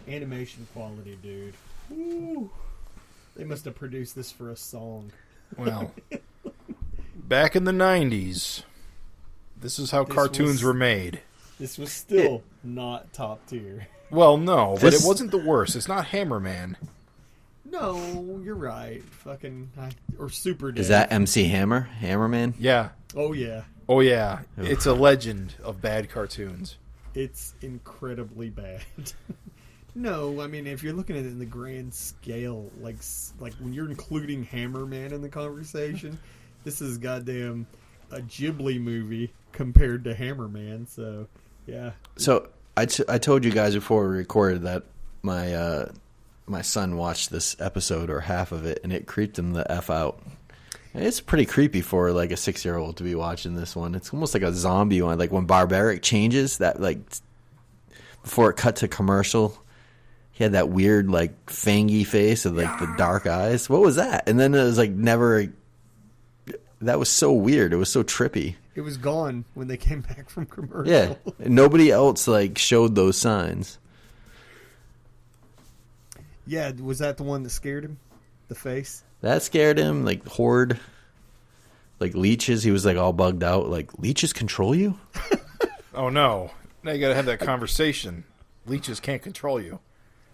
Animation quality, dude. Woo. They must have produced this for a song. Well, back in the 90s, this is how cartoons were made. This was still not top tier. Well, no, but it wasn't the worst. It's not Hammerman. No, you're right. Fucking or Super Dad. Is that MC Hammer? Hammerman? Yeah. Oh yeah. Oh yeah. It's a legend of bad cartoons. It's incredibly bad. No, I mean if you're looking at it in the grand scale, like when you're including Hammerman in the conversation, this is goddamn a Ghibli movie compared to Hammerman. So yeah. So I told you guys before we recorded that my son watched this episode or half of it, and it creeped him the F out. And it's pretty creepy for like a 6-year-old to be watching this one. It's almost like a zombie one. Like when Barbaric changes, that like before it cut to commercial, he had that weird like fangy face with like the dark eyes. What was that? And then it was like never. That was so weird. It was so trippy. It was gone when they came back from commercial. Yeah, nobody else like showed those signs. Yeah, was that the one that scared him? The face? That scared him. Like Horde, like leeches. He was like all bugged out. Like leeches control you? Oh no! Now you got to have that conversation. Leeches can't control you.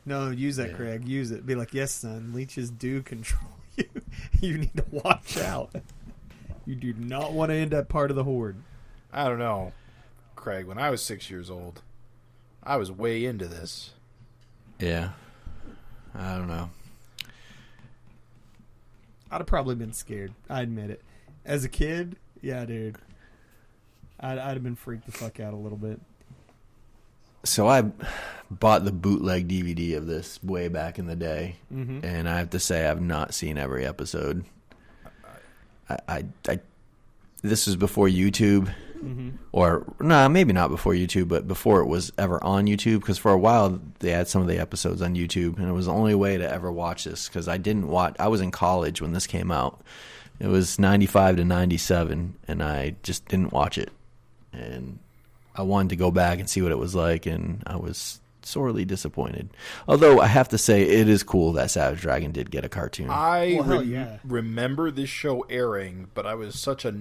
No, use that, Craig. Use it. Be like, yes, son. Leeches do control you. You need to watch out. You do not want to end up part of the Horde. I don't know, Craig. When I was 6 years old, I was way into this. Yeah. I don't know. I'd have probably been scared. I admit it. As a kid, yeah, dude. I'd have been freaked the fuck out a little bit. So I bought the bootleg DVD of this way back in the day, and I have to say I've not seen every episode. I this was before YouTube. Or, no, maybe not before YouTube, but before it was ever on YouTube. Because for a while, they had some of the episodes on YouTube. And it was the only way to ever watch this. Because I was in college when this came out. It was 95 to 97. And I just didn't watch it. And I wanted to go back and see what it was like. And I was sorely disappointed. Although I have to say, it is cool that Savage Dragon did get a cartoon. I Well, yeah. remember this show airing, but I was such a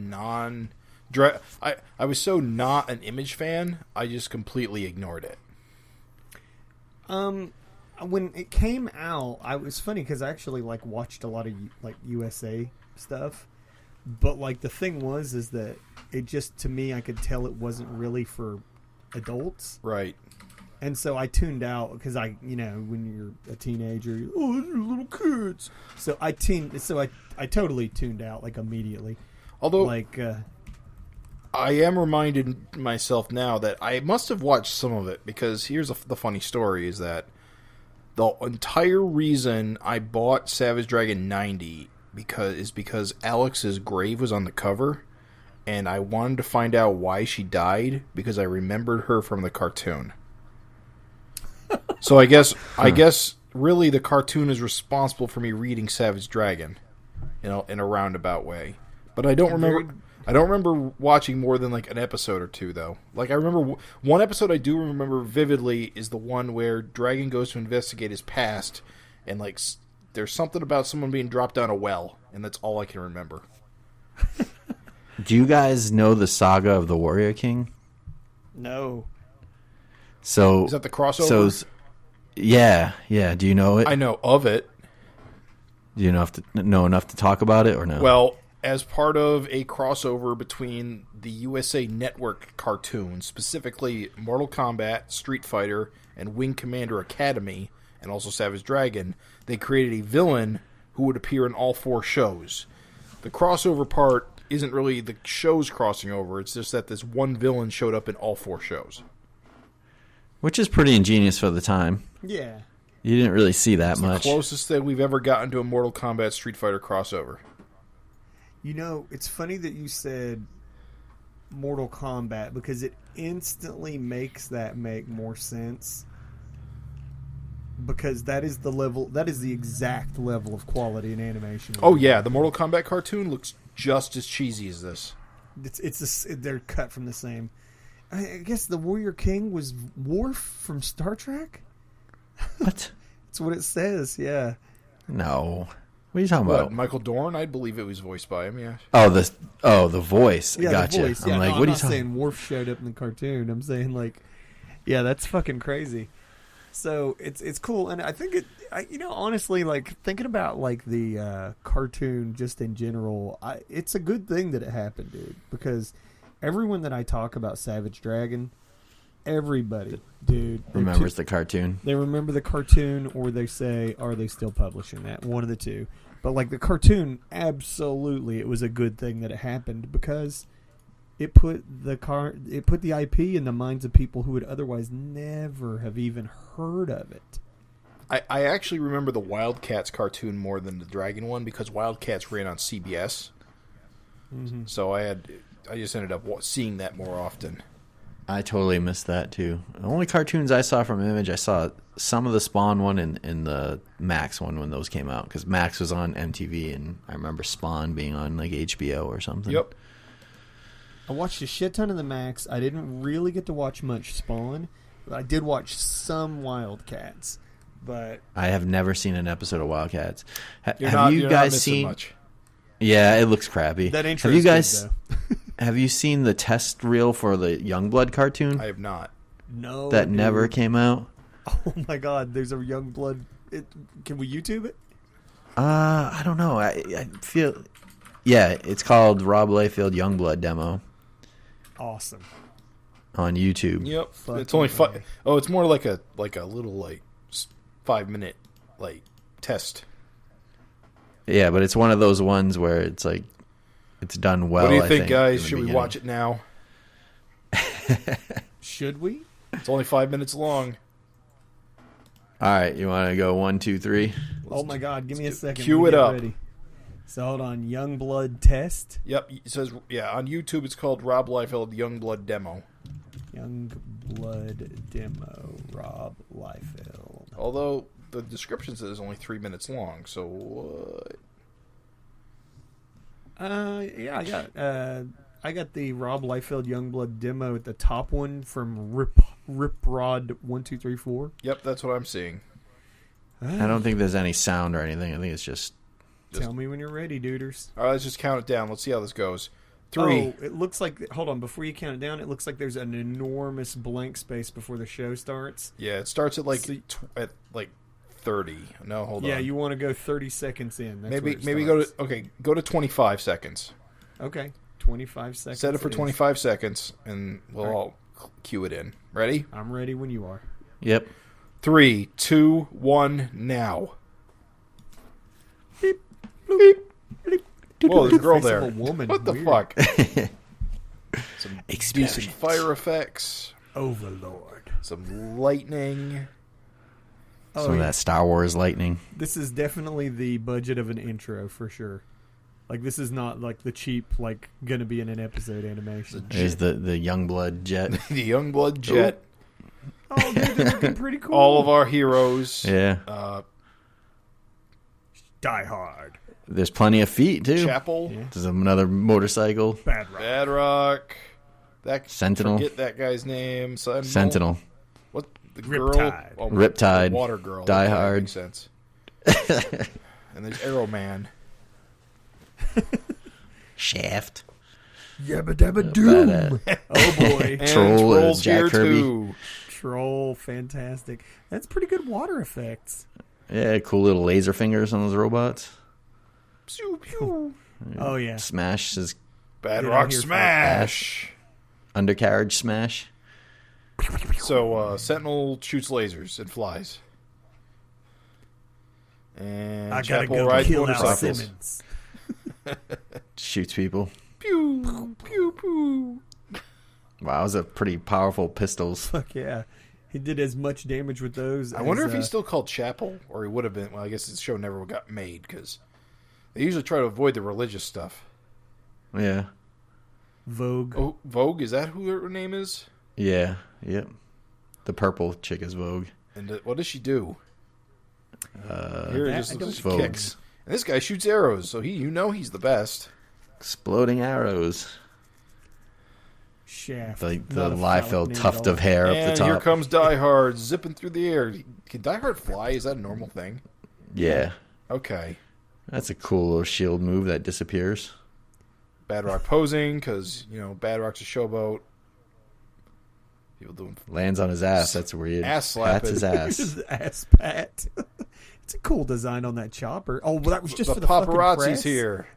I was so not an Image fan, I just completely ignored it. When it came out, I was funny because I actually like watched a lot of like USA stuff, but like the thing was is that it just, to me, I could tell it wasn't really for adults, Right. and so I tuned out because when you're a teenager, these are little kids. So I totally tuned out like immediately. Although Like I am reminded myself now that I must have watched some of it, because here's the funny story is that the entire reason I bought Savage Dragon 90 because Alex's grave was on the cover, and I wanted to find out why she died because I remembered her from the cartoon. So I guess really the cartoon is responsible for me reading Savage Dragon, in a roundabout way. But I don't remember watching more than like an episode or two, though. Like, I remember one episode I do remember vividly is the one where Dragon goes to investigate his past, and like there's something about someone being dropped down a well, and that's all I can remember. Do you guys know the saga of the Warrior King? no, So Is that the crossover? So, yeah. Do you know it? I know of it. Do you know enough to talk about it or no? Well, as part of a crossover between the USA Network cartoons, specifically Mortal Kombat, Street Fighter, and Wing Commander Academy, and also Savage Dragon, they created a villain who would appear in all 4 shows. The crossover part isn't really the shows crossing over, it's just that this one villain showed up in all 4 shows. Which is pretty ingenious for the time. yeah. You didn't really see that much. The closest thing we've ever gotten to a Mortal Kombat Street Fighter crossover. It's funny that you said Mortal Kombat because it instantly makes that make more sense. Because that is the exact level of quality in animation. Oh yeah, the Mortal Kombat cartoon looks just as cheesy as this. They're cut from the same. I guess the Warrior King was Worf from Star Trek. What? That's what it says. Yeah. No. What are you talking What, about? Michael Dorn? I believe it was voiced by him, yeah. Oh, the voice. Yeah, Gotcha. the voice. Yeah, I'm like, no, what I'm are you not talking? saying Worf showed up in the cartoon. I'm saying yeah, that's fucking crazy. So it's cool, and I think honestly, like thinking about like the cartoon just in general, it's a good thing that it happened, dude. Because everyone that I talk about Savage Dragon, everybody, dude, Remembers the cartoon. they remember the cartoon, or they say, are they still publishing that? One of the two. But like the cartoon, absolutely, it was a good thing that it happened because it put the IP in the minds of people who would otherwise never have even heard of it. I actually remember the Wildcats cartoon more than the Dragon one because Wildcats ran on CBS. Mm-hmm. So I just ended up seeing that more often. I totally missed that too. The only cartoons I saw from Image, I saw some of the Spawn one and the Max one when those came out because Max was on MTV and I remember Spawn being on like HBO or something. Yep. I watched a shit ton of the Max. I didn't really get to watch much Spawn, but I did watch some Wildcats. But I have never seen an episode of Wildcats. You're Have not you guys seen? much. Yeah, it looks crappy. that intro Have you is guys? good, though. Have you seen the test reel for the Youngblood cartoon I have not. No, that dude. never came out? Oh my god, there's a Youngblood. Can we YouTube it? I don't know. I feel. Yeah, it's called Rob Layfield Youngblood demo Awesome. on YouTube. Yep. Fucking It's only A. Oh, it's more like a little 5-minute test. Yeah, but it's one of those ones where it's like it's done well. What do you I think, guys? in the Should we beginning. watch it now? Should we? It's only 5 minutes long. All right, you want to go 1, 2, 3? Oh my god, give me a second. cue Let me it get up. ready. So hold on, Youngblood test. Yep, it says on YouTube it's called Rob Liefeld Youngblood Demo. Youngblood demo, Rob Liefeld. Although the description says it's only 3 minutes long, so what? Yeah, I got the Rob Liefeld Youngblood demo at the top one from Riprod1234. Yep, that's what I'm seeing. I don't think there's any sound or anything. I think it's just Tell me when you're ready, duders. All right, let's just count it down. Let's see how this goes. 3. Oh, it looks like... Hold on, before you count it down, it looks like there's an enormous blank space before the show starts. Yeah, it starts at at 30. No, hold on. Yeah, you want to go 30 seconds in. That's maybe go to 25 seconds. Okay, 25 seconds. Set it for 25 seconds, and we'll all cue it in. Ready? I'm ready when you are. Yep. 3, 2, 1, now. Beep, bloop, bleep. Whoa, there's a girl Face of there. a woman. What the Weird. fuck? Some decent fire effects. Overlord. Some lightning. Some of that Star Wars lightning. This is definitely the budget of an intro for sure. Like, this is not like the cheap, like, gonna be in an episode animation. There's the Youngblood jet. The Youngblood jet. Oh, dude, they're looking pretty cool. All of our heroes. Yeah. Die Hard. There's plenty of feet, too. Chapel. Yeah. There's another motorcycle. Bad Rock. Bad Rock. Sentinel. Forget that guy's name. Sentinel. What? The girl? Riptide. Oh, Riptide. the water girl. Die Okay, that Hard. makes sense. And there's Arrow Man. Shaft. Yabba dabba doom. Badass. Oh, boy. And Troll, Troll's Jack here Kirby. too. Troll. Fantastic. That's pretty good water effects. Yeah, cool little laser fingers on those robots. Pew, pew. Oh, yeah. Smash is Bad Get Rock out here, smash. undercarriage smash. So Sentinel shoots lasers and flies. And I gotta Chapel go rides kill Al motorcycles. Simmons. Shoots people. Pew, pew, pew. Wow, that was a pretty powerful pistols. Fuck yeah. He did as much damage with those. I wonder if he's still called Chapel, or he would have been. Well, I guess the show never got made because they usually try to avoid the religious stuff. Yeah. Vogue. Oh, Vogue, is that who her name is? Yeah. Yep. The purple chick is Vogue. And what does she do? Here it that just I don't- she Vogue. kicks. And this guy shoots arrows, so he's the best. Exploding arrows. Shaft. The Not a Liefeld phallic name tuft at of hair up the And top. here comes Die Hard zipping through the air. Can Die Hard fly? Is that a normal thing? Yeah. Okay. That's a cool little shield move that disappears. Bad Rock posing because Bad Rock's a showboat. People doing Lands on his ass. That's weird. Ass Pats his slapping. ass. His ass pat. It's a cool design on that chopper. Oh, well, that was just the for the fucking paparazzi's press? here.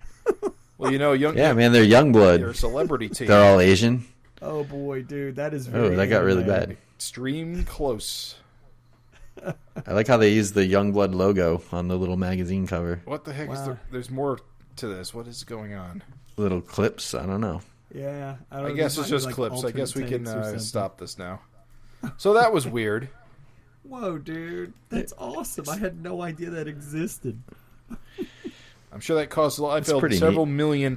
Well, young. Yeah, man, they're Youngblood. They're a celebrity team. They're all Asian. Oh boy, dude, that is very Oh, that got really anime. bad. Extreme close. I like how they use the Youngblood logo on the little magazine cover. What the heck is Wow. there? There's more to this. What is going on? Little clips. I don't know. Yeah, I, I don't guess know, it's might be just like clips. I guess we alternate can takes or something. stop this now. So that was weird. Whoa, dude, that's awesome. I had no idea that existed. I'm sure that cost Liefeld pretty several neat. $1 million.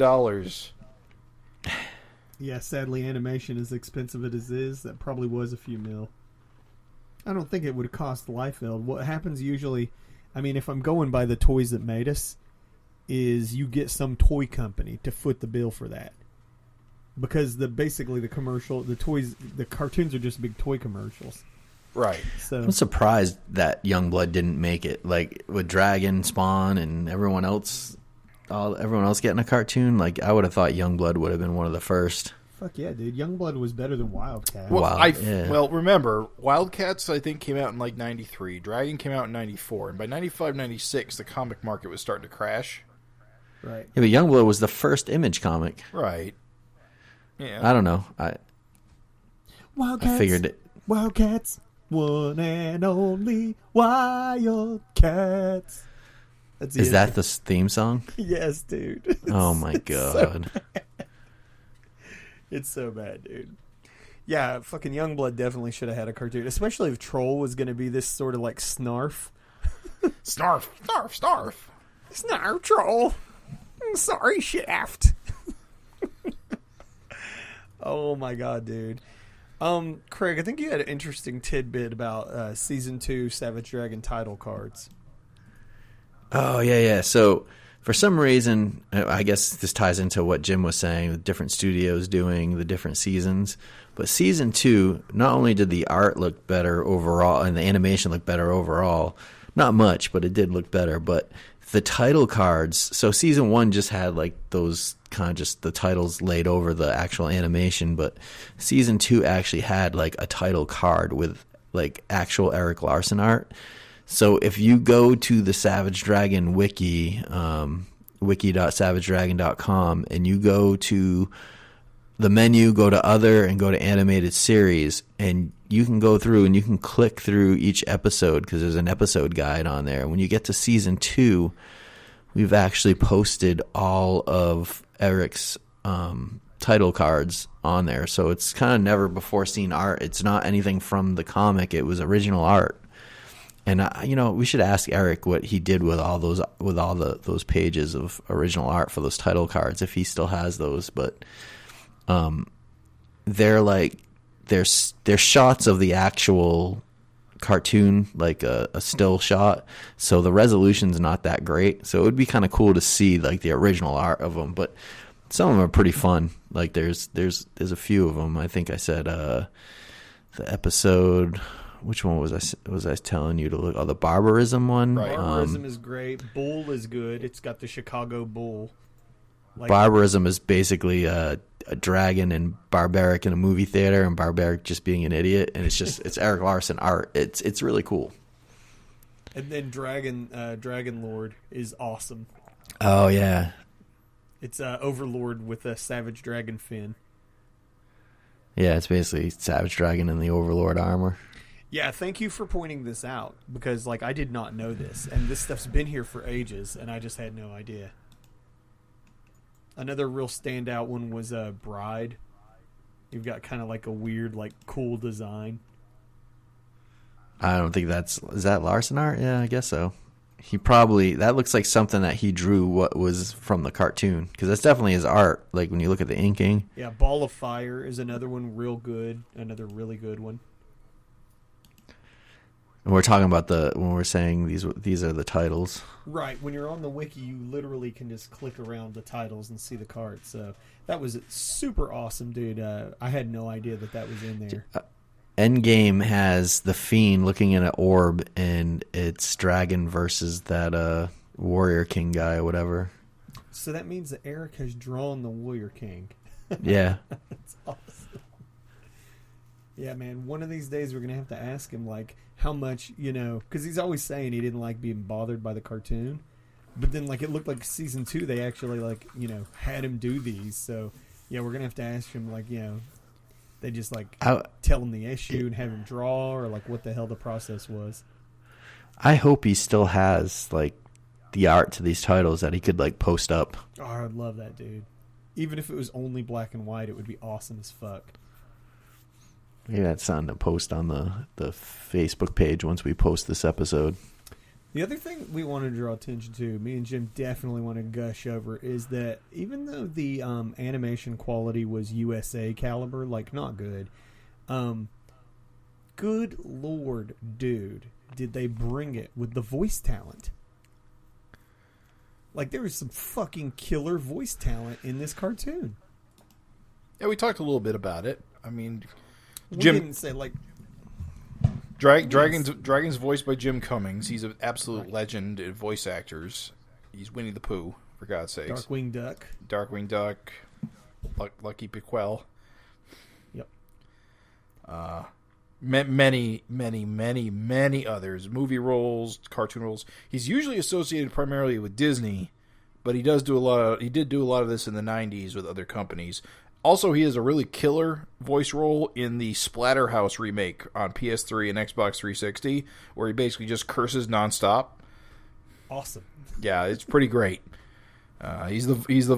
Yeah, sadly, animation, as expensive as it is, that probably was a few mil. I don't think it would have cost Liefeld. What happens usually, I mean, if I'm going by the toys that made us, is you get some toy company to foot the bill for that. Because basically the commercial, the toys, the cartoons are just big toy commercials. Right. So I'm surprised that Youngblood didn't make it. Like with Dragon, Spawn, and everyone else getting a cartoon. Like I would have thought Youngblood would have been one of the first. fuck yeah, dude. Youngblood was better than Wildcat. Well, Yeah. well, remember, Wildcats, I think, came out in like 93. Dragon came out in 94. And by 95, 96, the comic market was starting to crash. Right. Yeah, but Youngblood was the first Image comic. Right. Yeah. I don't know. I Wildcats. figured it. Wildcats. One and only Wildcats. That's Is it. that the theme song? Yes, dude. Oh my god. It's so bad, dude. Yeah, fucking Youngblood definitely should have had a cartoon, especially if Troll was going to be this sort of like snarf. Snarf, snarf, snarf. Snarf Troll. Sorry, Shaft. Oh my god, dude. Craig, I think you had an interesting tidbit about season 2 Savage Dragon title cards. Oh, yeah. So, for some reason, I guess this ties into what Jim was saying, the different studios doing the different seasons. But season 2, not only did the art look better overall and the animation look better overall, not much, but it did look better. But the title cards, so season 1 just had like those kind of just the titles laid over the actual animation, but season 2 actually had like a title card with like actual Eric Larson art. So if you go to the Savage Dragon wiki, wiki.savagedragon.com, and you go to the menu, go to other, and go to animated series, and you can go through and you can click through each episode because there's an episode guide on there. When you get to season 2, we've actually posted all of Eric's title cards on there. So it's kind of never before seen art. It's not anything from the comic. It was original art. And we should ask Eric what he did with all those pages of original art for those title cards, if he still has those. But they're shots of the actual cartoon, like a still shot. So the resolution's not that great. So it would be kind of cool to see like the original art of them. But some of them are pretty fun. Like there's a few of them. I think I said the episode. Which one was I telling you to look? Oh, the Barbarism one. Right. Barbarism is great. Bull is good. It's got the Chicago Bull. Barbarism is basically a dragon and Barbaric in a movie theater, and Barbaric just being an idiot, and it's Eric Larson art. It's really cool. And then Dragon Lord is awesome. Oh yeah, it's Overlord with a Savage Dragon fin. Yeah, it's basically Savage Dragon in the Overlord armor. Yeah, thank you for pointing this out, because like I did not know this, and this stuff's been here for ages, and I just had no idea. Another real standout one was Bride. You've got kind of like a weird, like cool design. I don't think is that Larson art? Yeah, I guess so. That looks like something that he drew what was from the cartoon, because that's definitely his art. Like when you look at the inking. Yeah, Ball of Fire is another one real good, another really good one. And we're talking about when we're saying these are the titles. Right. When you're on the wiki, you literally can just click around the titles and see the cards. So that was super awesome, dude. I had no idea that was in there. Endgame has the Fiend looking in an orb, and it's Dragon versus that Warrior King guy or whatever. So that means that Eric has drawn the Warrior King. Yeah. That's awesome. Yeah, man. One of these days we're going to have to ask him, like, how much, because he's always saying he didn't like being bothered by the cartoon. But then, like, it looked like season 2 they actually, like, had him do these. So, yeah, we're going to have to ask him, like, they just, like, tell him the issue and have him draw, or, like, what the hell the process was. I hope he still has, like, the art to these titles that he could, like, post up. Oh, I'd love that, dude. Even if it was only black and white, it would be awesome as fuck. Maybe that's something to post on the Facebook page once we post this episode. The other thing we want to draw attention to, me and Jim definitely want to gush over, is that even though the animation quality was USA caliber, like not good, good lord, dude, did they bring it with the voice talent. Like there was some fucking killer voice talent in this cartoon. Yeah, we talked a little bit about it. I mean, Jim didn't say like Dragon's voiced by Jim Cummings. He's an absolute legend in voice actors. He's Winnie the Pooh, for God's sakes. Darkwing Duck, Lucky Piquel. Yep. Many others. Movie roles, cartoon roles. He's usually associated primarily with Disney, but he did do a lot of this in the 90s with other companies. Also, he has a really killer voice role in the Splatterhouse remake on PS3 and Xbox 360, where he basically just curses nonstop. Awesome. Yeah, it's pretty great. He plays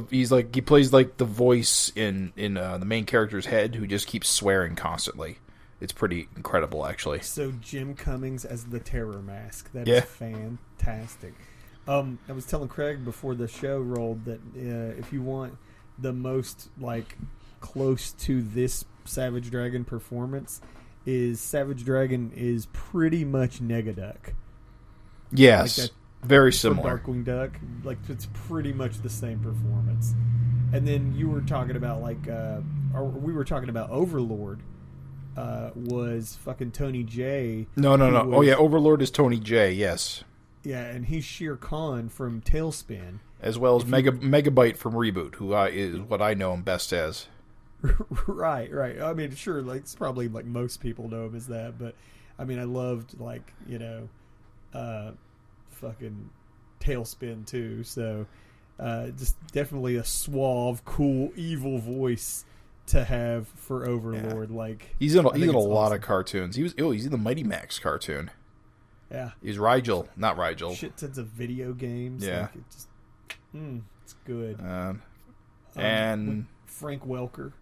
like the voice in the main character's head, who just keeps swearing constantly. It's pretty incredible, actually. So Jim Cummings as the Terror Mask. That is fantastic. I was telling Craig before the show rolled that if you want the most like close to this Savage Dragon performance, is Savage Dragon is pretty much Negaduck. Yes, like very similar. Darkwing Duck, like it's pretty much the same performance. And then you were talking about or we were talking about Overlord. Was fucking Tony J. No. Oh yeah, Overlord is Tony J. Yes. Yeah, and he's Shere Khan from Tailspin, as well as Megabyte from Reboot, who is what I know him best as. Right. I mean, sure, like it's probably like most people know him as that, but I mean, I loved fucking Tailspin too. So, just definitely a suave, cool, evil voice to have for Overlord. Yeah. Like he's in a lot of cartoons. He's in the Mighty Max cartoon. Yeah, he's Rigel, not Rigel. Shit tons of video games. Yeah, like it's good. And Frank Welker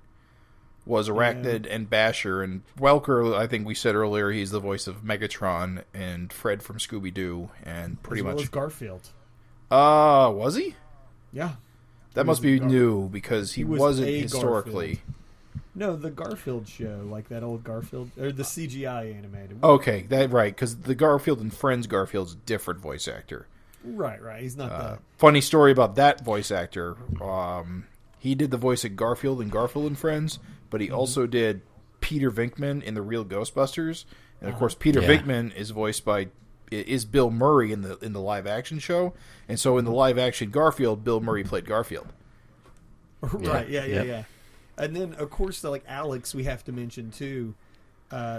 was Arachnid and Basher, and Welker, I think we said earlier, he's the voice of Megatron and Fred from Scooby Doo, and pretty much as Garfield. Was he? Yeah. That must be new because he wasn't historically. Garfield. No, the Garfield show, like that old Garfield, or the CGI animated. Okay, right, because the Garfield and Friends Garfield's a different voice actor. Right. He's not that. Funny story about that voice actor. He did the voice of Garfield and Garfield and Friends, but he also did Peter Venkman in the Real Ghostbusters, and of course Peter Venkman is voiced by Bill Murray in the live action show, and so in the live action Garfield, Bill Murray played Garfield. Right. Yeah. And then, of course, like Alex, we have to mention too.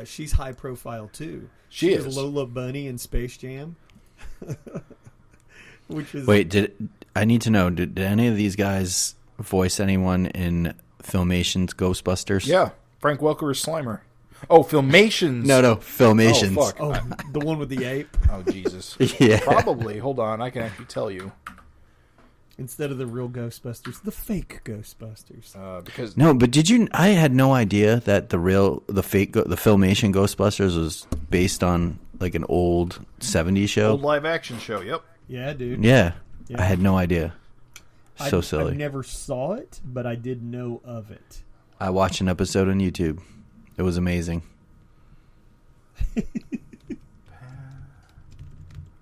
She's high profile too. She is Lola Bunny in Space Jam. Which is I need to know? Did any of these guys voice anyone in Filmation's Ghostbusters? Yeah, Frank Welker is Slimer. Oh, Filmation's. No, Filmation's. Oh, fuck. Oh, the one with the ape. Oh, Jesus. Yeah, probably. Hold on, I can actually tell you. Instead of the real Ghostbusters, the fake Ghostbusters. Because but did you? I had no idea that the Filmation Ghostbusters was based on like an old '70s show, old live action show. Yep. Yeah, dude. Yeah. I had no idea. So silly. I never saw it, but I did know of it. I watched an episode on YouTube. It was amazing.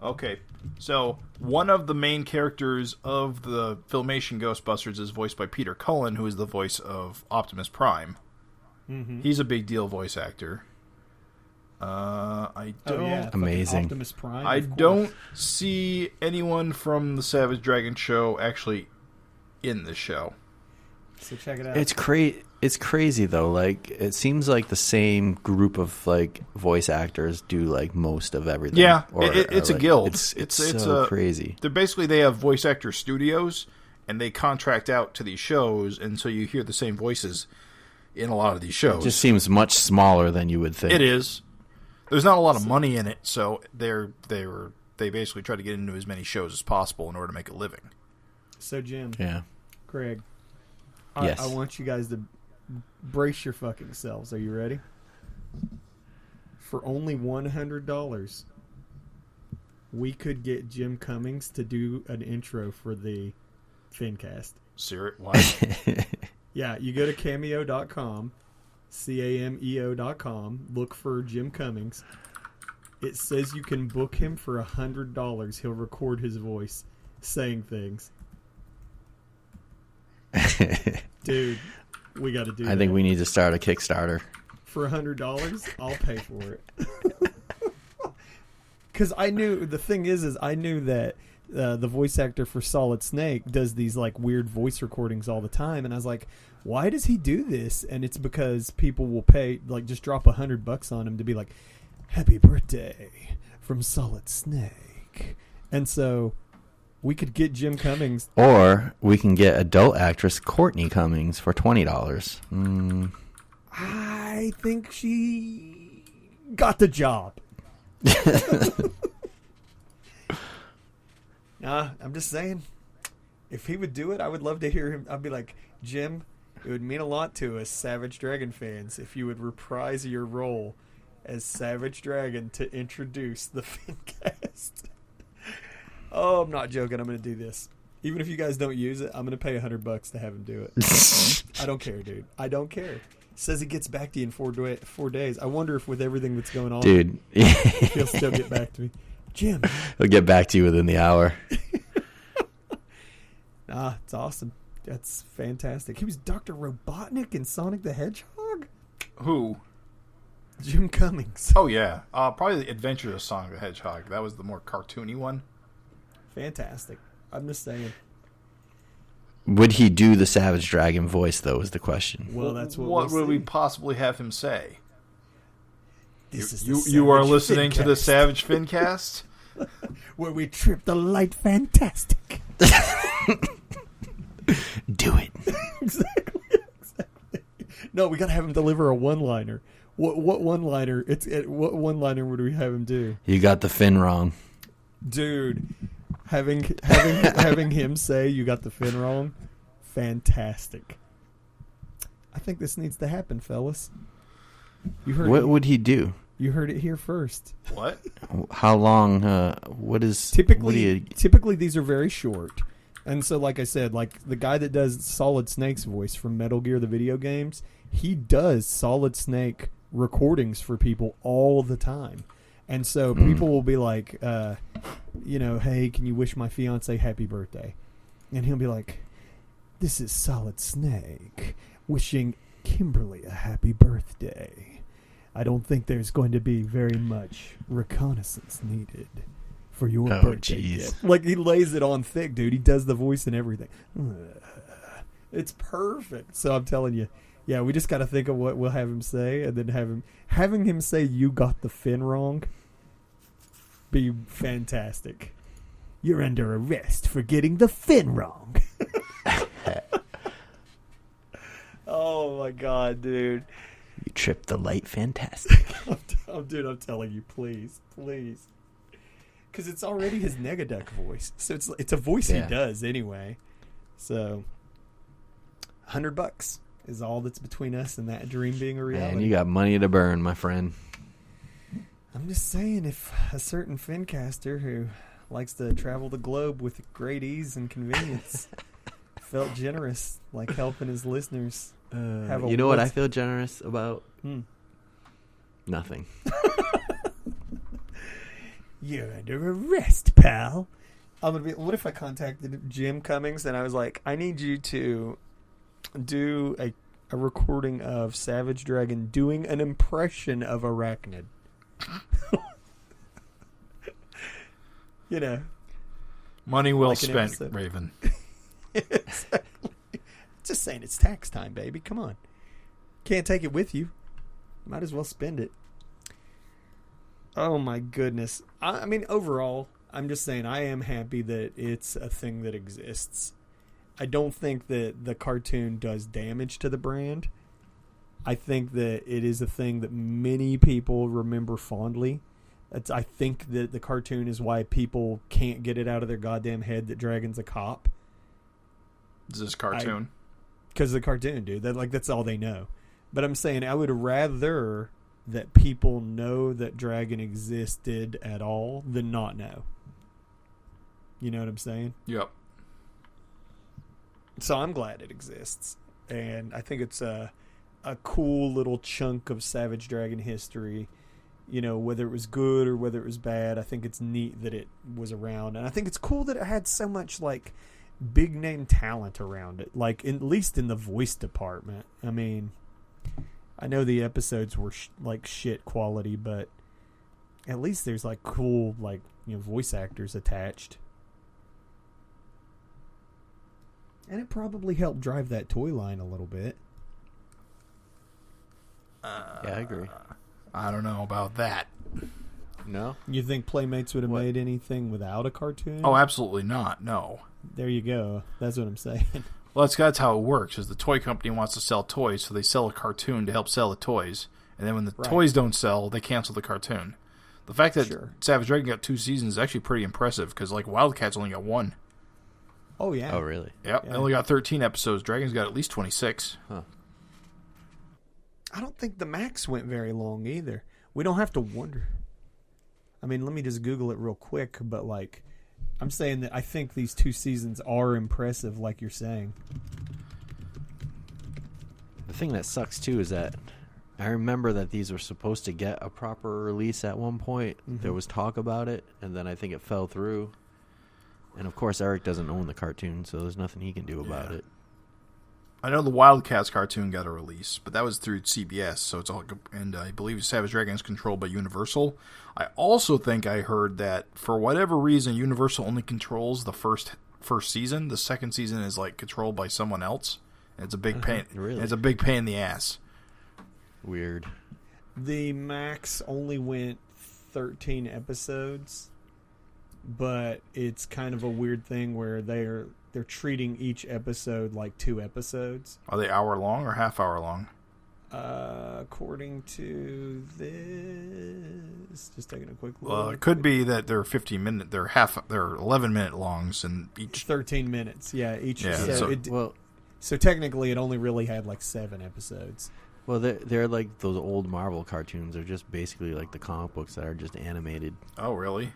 Okay. So, one of the main characters of the Filmation Ghostbusters is voiced by Peter Cullen, who is the voice of Optimus Prime. Mm-hmm. He's a big deal voice actor. Amazing. Optimus Prime, I don't see anyone from the Savage Dragon show actually in the show. So check it out. It's crazy though. Like it seems like the same group of like voice actors do like most of everything. Yeah, it's a guild. It's so crazy. They have voice actor studios, and they contract out to these shows, and so you hear the same voices in a lot of these shows. It just seems much smaller than you would think. It is. There's not a lot of money in it, so they basically try to get into as many shows as possible in order to make a living. So Jim, Craig, yes. I want you guys to brace your fucking selves. Are you ready? For only $100, we could get Jim Cummings to do an intro for the FINcast. Serious? What? Yeah, you go to cameo.com. cameo.com, look for Jim Cummings. It says you can book him for $100. He'll record his voice saying things. Dude, we got to do that. I think we need to start a Kickstarter. For $100, I'll pay for it. Because I knew, the thing is I knew that the voice actor for Solid Snake does these like weird voice recordings all the time, and I was like, why does he do this? And it's because people will pay, like, just drop $100 on him to be like, happy birthday from Solid Snake. And so we could get Jim Cummings, or we can get adult actress Courtney Cummings for $20. I think she got the job. Nah, I'm just saying, if he would do it, I would love to hear him. I'd be like, Jim, it would mean a lot to us Savage Dragon fans if you would reprise your role as Savage Dragon to introduce the FINcast. Oh, I'm not joking. I'm going to do this. Even if you guys don't use it, I'm going to pay $100 to have him do it. I don't care, dude. I don't care. Says he gets back to you in 4 days. I wonder if with everything that's going on, Dude, if he'll still get back to me. Jim. he'll get back to you within the hour. It's awesome. That's fantastic. He was Dr. Robotnik in Sonic the Hedgehog? Who? Jim Cummings. Oh, yeah. Probably the Adventures of Sonic the Hedgehog. That was the more cartoony one. Fantastic. I'm just saying. Would he do the Savage Dragon voice, though, is the question. Well, that's what What we'll would we see. possibly have him say? This is You, the you are Savage listening to the FINcast, Savage FINcast? where we trip the light fantastic. Do it. Exactly. No, we got to have him deliver a one-liner. What one-liner? What one-liner would we have him do? You got the fin wrong. Dude, having him say you got the fin wrong, fantastic. I think this needs to happen, fellas. You heard What it, would he do? you heard it here first. What? How long? What is Typically these are very short. And so like I said, like the guy that does Solid Snake's voice from Metal Gear the video games, he does Solid Snake recordings for people all the time. And so people will be like, hey, can you wish my fiance happy birthday? And he'll be like, this is Solid Snake wishing Kimberly a happy birthday. I don't think there's going to be very much reconnaissance needed for your birthday jeez. gift. Like, he lays it on thick, dude. He does the voice and everything. It's perfect. So I'm telling you, yeah, we just got to think of what we'll have him say, and then having him say you got the fin wrong be fantastic. You're under arrest for getting the fin wrong. Oh my god, dude. You tripped the light fantastic. Dude, I'm telling you, please. Because it's already his Negaduck voice. So it's a voice he does anyway. So $100 is all that's between us and that dream being a reality. Man, you got money to burn, my friend. I'm just saying, if a certain Fincaster who likes to travel the globe with great ease and convenience felt generous, like helping his listeners have a You know what I feel generous about? Nothing. You're under arrest, pal. I'm gonna be. What if I contacted Jim Cummings and I was like, I need you to do a recording of Savage Dragon doing an impression of Arachnid. You know, Money well Like an spent, episode. Raven. exactly. Just saying, it's tax time, baby. Come on, can't take it with you. Might as well spend it. Oh my goodness. I mean, overall, I'm just saying I am happy that it's a thing that exists. I don't think that the cartoon does damage to the brand. I think that it is a thing that many people remember fondly. I think that the cartoon is why people can't get it out of their goddamn head that Dragon's a cop. Is this cartoon? Because the cartoon, dude. That's all they know. But I'm saying I would rather that people know that Dragon existed at all than not know. You know what I'm saying? Yep. So I'm glad it exists. And I think it's a cool little chunk of Savage Dragon history. You know, whether it was good or whether it was bad, I think it's neat that it was around. And I think it's cool that it had so much, like, big name talent around it. Like, at least in the voice department. I mean, I know the episodes were like shit quality, but at least there's like cool, like, you know, voice actors attached. And it probably helped drive that toy line a little bit. Yeah, I agree. I don't know about that. No? You think Playmates would have What? made anything without a cartoon? Oh, absolutely not. No. There you go. That's what I'm saying. Well, that's how it works. Is the toy company wants to sell toys, so they sell a cartoon to help sell the toys, and then when the Right. toys don't sell, they cancel the cartoon. The fact that Sure. Savage Dragon got 2 seasons is actually pretty impressive because, like, Wildcats only got 1. Oh, yeah. Oh, really? Yep, Yeah. they only got 13 episodes. Dragon's got at least 26. I don't think the Max went very long either. We don't have to wonder. I mean, let me just Google it real quick, but like I'm saying that I think these 2 seasons are impressive, like you're saying. The thing that sucks too is that I remember that these were supposed to get a proper release at one point. Mm-hmm. There was talk about it, and then I think it fell through. And of course, Eric doesn't own the cartoon, so there's nothing he can do about it. I know the Wildcats cartoon got a release, but that was through CBS, so it's all. And I believe Savage Dragon is controlled by Universal. I also think I heard that for whatever reason, Universal only controls the first season. The second season is like controlled by someone else. And it's a big pain. Really? It's a big pain in the ass. Weird. The Max only went 13 episodes, but it's kind of a weird thing where they're treating each episode like 2 episodes. Are they hour long or half hour long? According to this, just taking a quick look. It could be that they're 15-minute. They're 11-minute longs, and each 13 minutes. Yeah, each. Yeah, So technically, it only really had like 7 episodes. Well, they're like those old Marvel cartoons. They're just basically like the comic books that are just animated. Oh, really?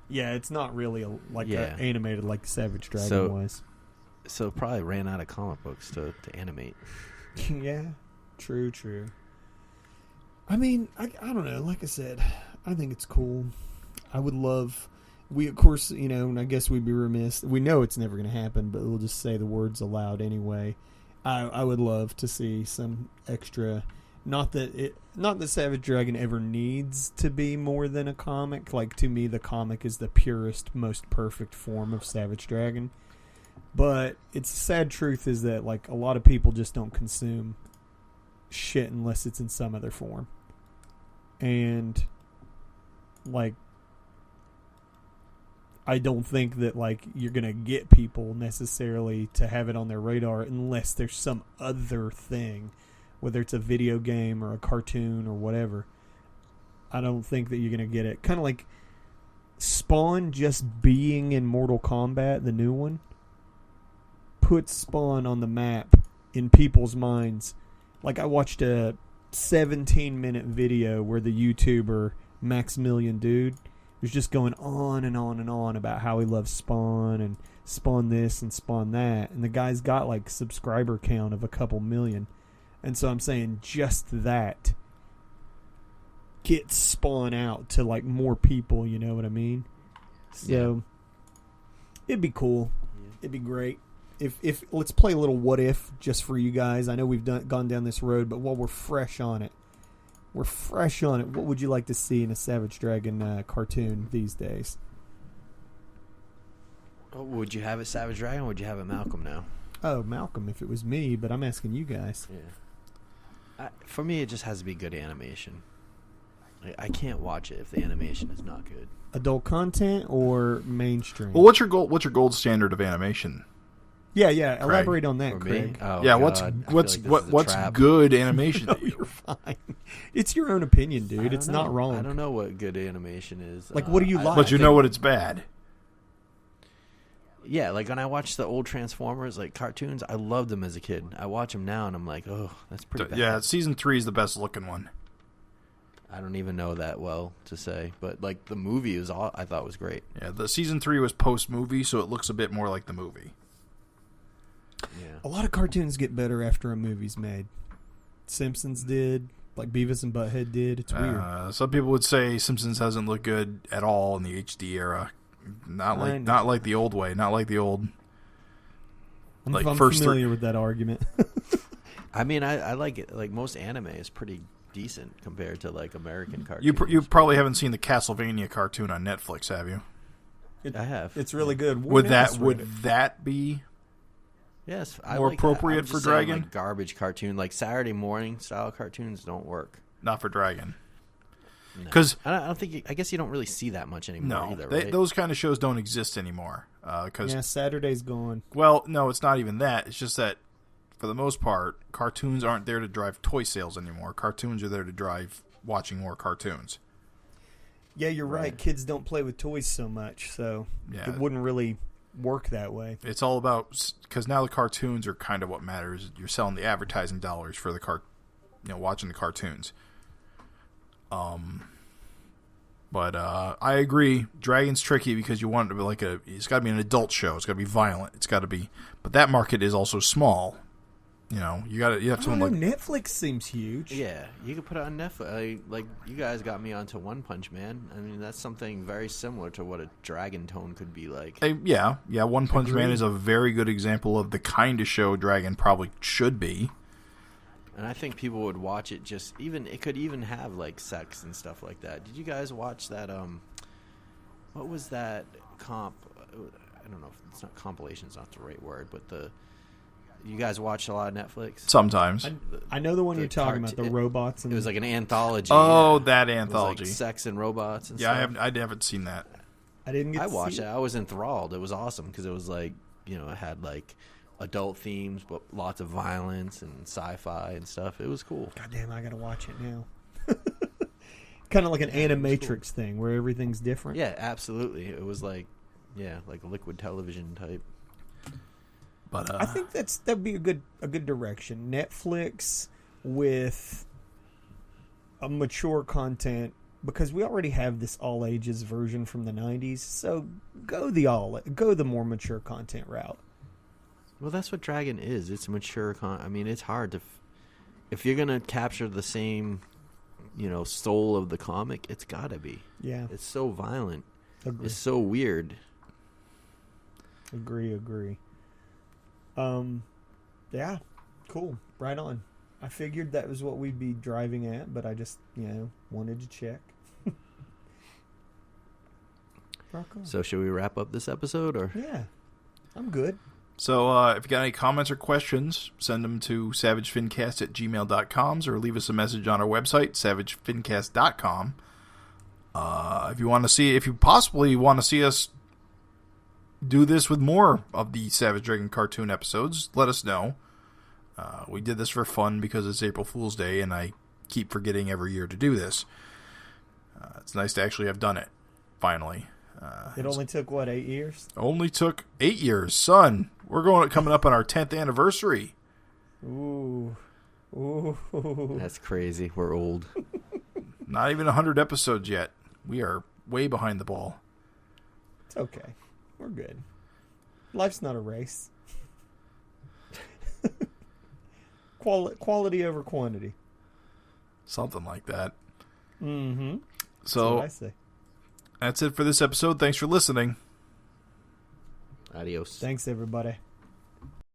Yeah, it's not really animated like Savage Dragon was. So it probably ran out of comic books to animate. Yeah, true. I mean, I don't know. Like I said, I think it's cool. I would love... We, of course, and I guess we'd be remiss. We know it's never going to happen, but we'll just say the words aloud anyway. I would love to see some extra... Not that Savage Dragon ever needs to be more than a comic. Like, to me, the comic is the purest, most perfect form of Savage Dragon. But it's the sad truth is that, like, a lot of people just don't consume shit unless it's in some other form. And, like, I don't think that, like, you're going to get people necessarily to have it on their radar unless there's some other thing, whether it's a video game or a cartoon or whatever. I don't think that you're going to get it. Kind of like Spawn just being in Mortal Kombat, the new one, puts Spawn on the map in people's minds. Like, I watched a 17-minute video where the YouTuber Maximilian Dude was just going on and on and on about how he loves Spawn and Spawn this and Spawn that. And the guy's got, like, subscriber count of a couple million. And so I'm saying just that gets Spawn out to, like, more people, you know what I mean? So it'd be cool. It'd be great. If let's play a little what if just for you guys. I know we've gone down this road, but while we're fresh on it, what would you like to see in a Savage Dragon cartoon these days? Oh, would you have it Savage Dragon or would you have it Malcolm now? Oh, Malcolm, if it was me, but I'm asking you guys. Yeah. For me, it just has to be good animation. I can't watch it if the animation is not good. Adult content or mainstream? Well, what's your gold standard of animation? Yeah. Elaborate on that, For Craig. me? Oh, Yeah, God. what's I feel like this is a what's trap. good animation No, to you? you're fine. It's your own opinion, I dude. don't It's know. not wrong. I don't know what good animation is. Like, what do you like? But you know what? It's bad. Yeah, like when I watch the old Transformers, like cartoons, I loved them as a kid. I watch them now and I'm like, oh, that's pretty bad. Yeah, season 3 is the best looking one. I don't even know that well to say, but like the movie I thought was great. Yeah, the season 3 was post movie, so it looks a bit more like the movie. Yeah. A lot of cartoons get better after a movie's made. Simpsons did, like Beavis and Butthead did. It's weird. Some people would say Simpsons hasn't looked good at all in the HD era. Not like the old way. Not like the old. I'm like familiar with that argument. I mean, I like it. Like most anime is pretty decent compared to like American cartoons. You probably haven't seen the Castlevania cartoon on Netflix, have you? I have. It's really good. Would that be? Yes, More appropriate I'm just for saying, Dragon? like garbage cartoon, like Saturday morning style cartoons don't work. Not for Dragon. No. 'Cause- I don't think. I guess you don't really see that much anymore No, either. Right? those kind of shows don't exist anymore. Yeah, Saturday's gone. Well, no, it's not even that. It's just that, for the most part, cartoons aren't there to drive toy sales anymore. Cartoons are there to drive watching more cartoons. Yeah, you're right. Kids don't play with toys so much, so Yeah. it wouldn't really work that way. It's all about, because now the cartoons are kind of what matters. You're selling the advertising dollars for watching the cartoons. But I agree. Dragon's tricky because you want it to be like it's got to be an adult show. It's got to be violent. It's got to be, but that market is also small. You know, you have something like Netflix seems huge. Yeah, you could put it on Netflix. Like you guys got me onto One Punch Man. I mean, that's something very similar to what a Dragon Tone could be like. Yeah. One Punch Man is a very good example of the kind of show Dragon probably should be. And I think people would watch it it could even have like sex and stuff like that. Did you guys watch that what was that comp? I don't know if it's not compilation, it's not the right word, but you guys watch a lot of Netflix? Sometimes. I know the one you're talking about, the robots. And it was like an anthology. Oh, that anthology. It was like sex and robots and stuff. Yeah, I haven't seen that. I didn't get I to watched see it. I was enthralled. It was awesome because it was like, it had like adult themes, but lots of violence and sci-fi and stuff. It was cool. God damn, I gotta watch it now. Kind of like an Animatrix thing where everything's different. Yeah, absolutely. It was like, like a liquid television type. But I think that'd be a good direction. Netflix with a mature content, because we already have this all ages version from the 90s. So go the more mature content route. Well, that's what Dragon is. It's mature I mean, it's hard to if you're going to capture the same, soul of the comic, it's got to be. Yeah. It's so violent. Agree. It's so weird. Agree. Yeah, cool. Right on. I figured that was what we'd be driving at, but I just, wanted to check. Rock on. So should we wrap up this episode, or? Yeah, I'm good. So if you got any comments or questions, send them to savagefincast@gmail.com or leave us a message on our website, savagefincast.com. If you possibly want to see us do this with more of the Savage Dragon cartoon episodes, let us know. We did this for fun because it's April Fool's Day, and I keep forgetting every year to do this. It's nice to actually have done it, finally. It only took, 8 years? Only took 8 years, son. We're coming up on our 10th anniversary. Ooh. That's crazy. We're old. Not even 100 episodes yet. We are way behind the ball. It's okay. We're good. Life's not a race. Quality over quantity. Something like that. Mm-hmm. So, that's what I say. That's it for this episode. Thanks for listening. Adios. Thanks, everybody.